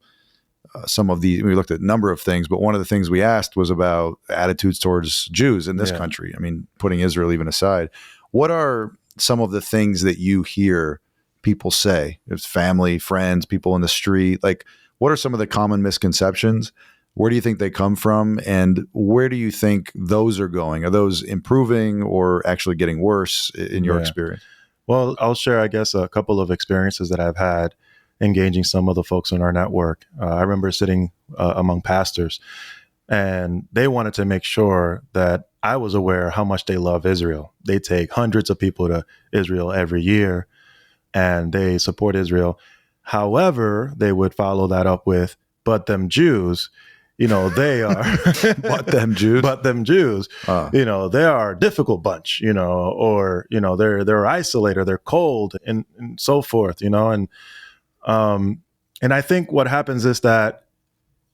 of the, we looked at a number of things, but one of the things we asked was about attitudes towards Jews in this country. I mean, putting Israel even aside, what are some of the things that you hear people say? It's family, friends, people in the street. Like, what are some of the common misconceptions? Where do you think they come from? And where do you think those are going? Are those improving or actually getting worse in your experience? Well, I'll share, I guess, a couple of experiences that I've had engaging some of the folks in our network. I remember sitting among pastors, and they wanted to make sure that I was aware how much they love Israel. They take hundreds of people to Israel every year, and they support Israel. However, they would follow that up with, but them Jews, they are but them Jews, they are a difficult bunch, or they're isolated, they're cold, and so forth, and I think what happens is that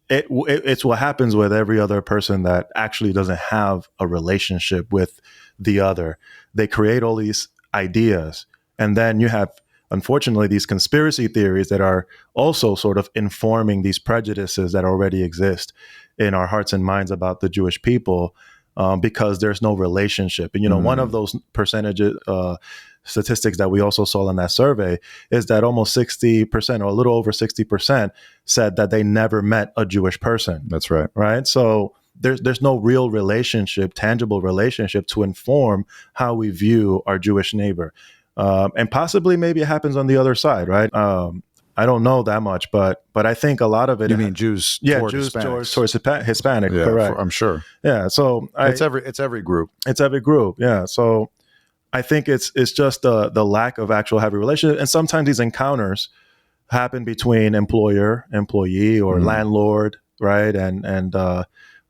it's what happens with every other person that actually doesn't have a relationship with the other. They create all these ideas, and then you have, unfortunately, these conspiracy theories that are also sort of informing these prejudices that already exist in our hearts and minds about the Jewish people, because there's no relationship. And, one of those percentages, statistics that we also saw in that survey is that almost 60% or a little over 60% said that they never met a Jewish person. That's right. Right. So there's no real relationship, tangible relationship to inform how we view our Jewish neighbor. And possibly maybe it happens on the other side, right? I don't know that much, but I think a lot of it. You mean Jews? Jews towards Hispanic, yeah, correct? I'm sure. Yeah, so it's every group. It's every group. Yeah, so I think it's just the lack of actual heavy relationship, and sometimes these encounters happen between employer, employee, or landlord, right, and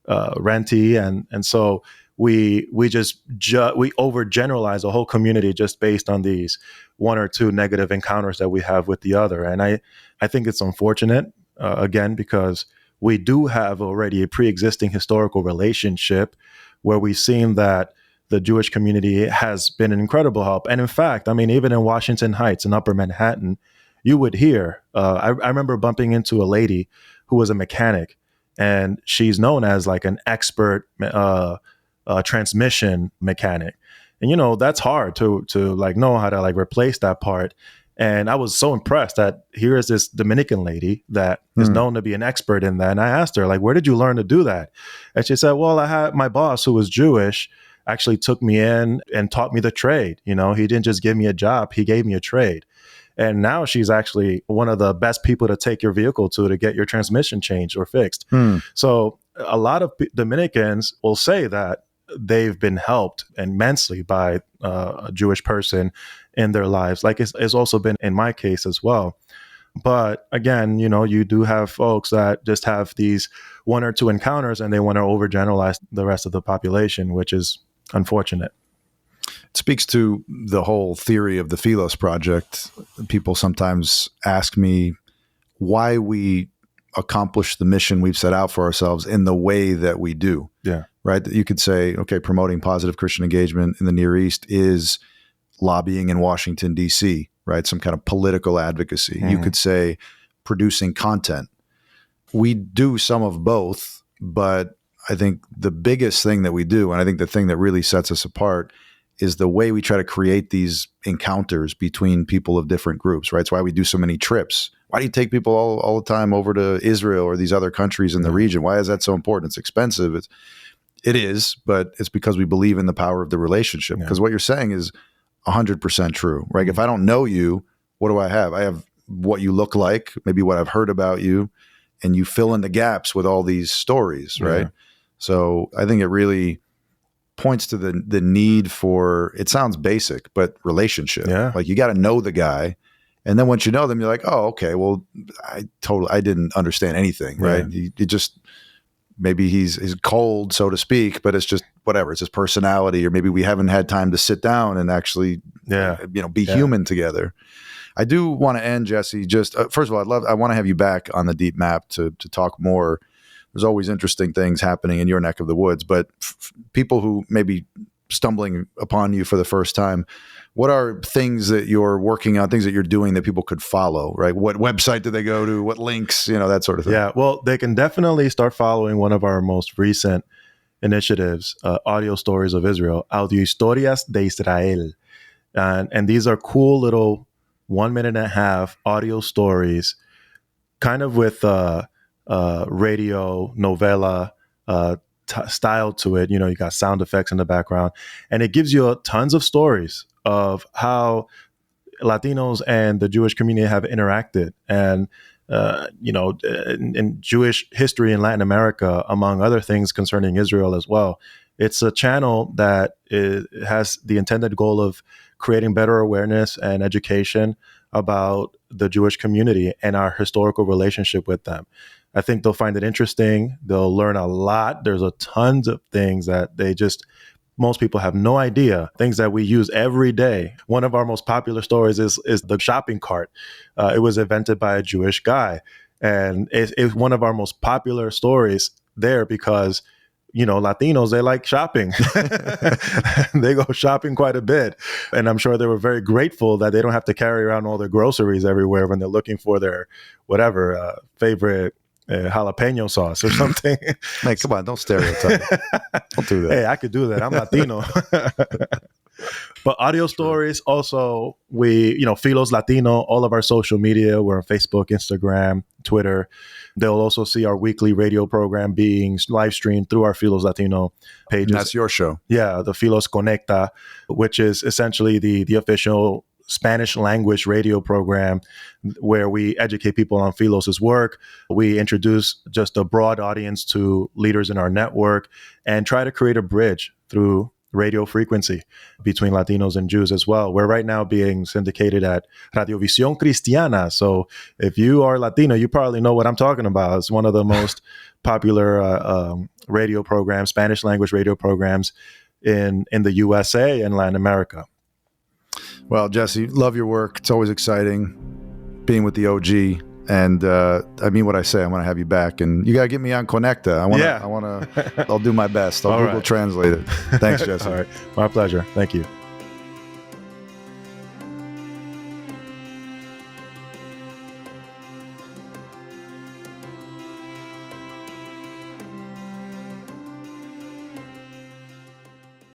rentee, and so. We overgeneralize a whole community just based on these one or two negative encounters that we have with the other. And I think it's unfortunate, again, because we do have already a pre-existing historical relationship where we've seen that the Jewish community has been an incredible help. And in fact, I mean, even in Washington Heights in Upper Manhattan, you would hear, I remember bumping into a lady who was a mechanic, and she's known as like an expert transmission mechanic. And, that's hard to like know how to like replace that part. And I was so impressed that here is this Dominican lady that is known to be an expert in that. And I asked her, like, where did you learn to do that? And she said, well, I had my boss who was Jewish actually took me in and taught me the trade. He didn't just give me a job, he gave me a trade. And now she's actually one of the best people to take your vehicle to get your transmission changed or fixed. So a lot of Dominicans will say that they've been helped immensely by a Jewish person in their lives, like it's also been in my case as well. But again, you do have folks that just have these one or two encounters and they want to overgeneralize the rest of the population, which is unfortunate. It speaks to the whole theory of the Philos Project. People sometimes ask me why we accomplish the mission we've set out for ourselves in the way that we do. Yeah. Right. You could say, okay, promoting positive Christian engagement in the Near East is lobbying in Washington, D.C., right? Some kind of political advocacy. You could say producing content. We do some of both, but I think the biggest thing that we do, and I think the thing that really sets us apart, is the way we try to create these encounters between people of different groups, right? It's why we do so many trips. Why do you take people all the time over to Israel or these other countries in the region? Why is that so important? It's expensive. It is, but it's because we believe in the power of the relationship. Because what you're saying is 100% true, right? If I don't know you, what do I have? I have what you look like, maybe what I've heard about you, and you fill in the gaps with all these stories, right? So I think it really points to the need for, it sounds basic, but relationship. Like you got to know the guy. And then once you know them, you're like, oh, okay, well, I didn't understand anything, right? You just, maybe he's cold, so to speak, but it's just whatever. It's his personality, or maybe we haven't had time to sit down and actually, be human together. I do want to end, Jesse, just first of all, I want to have you back on the Deep Map to talk more. There's always interesting things happening in your neck of the woods, but people who may be stumbling upon you for the first time, what are things that you're working on, things that you're doing that people could follow, right? What website do they go to? What links, that sort of thing? Yeah, well, they can definitely start following one of our most recent initiatives, Audio Stories of Israel, Audio Historias de Israel. And these are cool little 1.5 minute audio stories, kind of with radio novella style to it. You got sound effects in the background, and it gives you tons of stories of how Latinos and the Jewish community have interacted, and in Jewish history in Latin America, among other things concerning Israel as well. It's a channel that has the intended goal of creating better awareness and education about the Jewish community and our historical relationship with them. I think they'll find it interesting. They'll learn a lot. There's a tons of things that most people have no idea, things that we use every day. One of our most popular stories is the shopping cart. It was invented by a Jewish guy. And it's one of our most popular stories there because, Latinos, they like shopping. They go shopping quite a bit. And I'm sure they were very grateful that they don't have to carry around all their groceries everywhere when they're looking for their favorite jalapeno sauce or something. Man, come on, don't stereotype. Don't do that. Hey, I could do that. I'm Latino. But audio stories also, Philos Latino, all of our social media, we're on Facebook, Instagram, Twitter. They'll also see our weekly radio program being live streamed through our Philos Latino pages. And that's your show. Yeah, the Philos Conecta, which is essentially the official Spanish language radio program where we educate people on Philos's work. We introduce just a broad audience to leaders in our network and try to create a bridge through radio frequency between Latinos and Jews as well. We're right now being syndicated at Radiovisión Cristiana. So if you are Latino, you probably know what I'm talking about. It's one of the most popular radio programs, Spanish language radio programs in the USA and Latin America. Well, Jesse, love your work. It's always exciting being with the OG. And I mean what I say. I want to have you back, and you got to get me on Conecta. I'll do my best. I'll Google Translate it. Thanks, Jesse. All right. My pleasure. Thank you.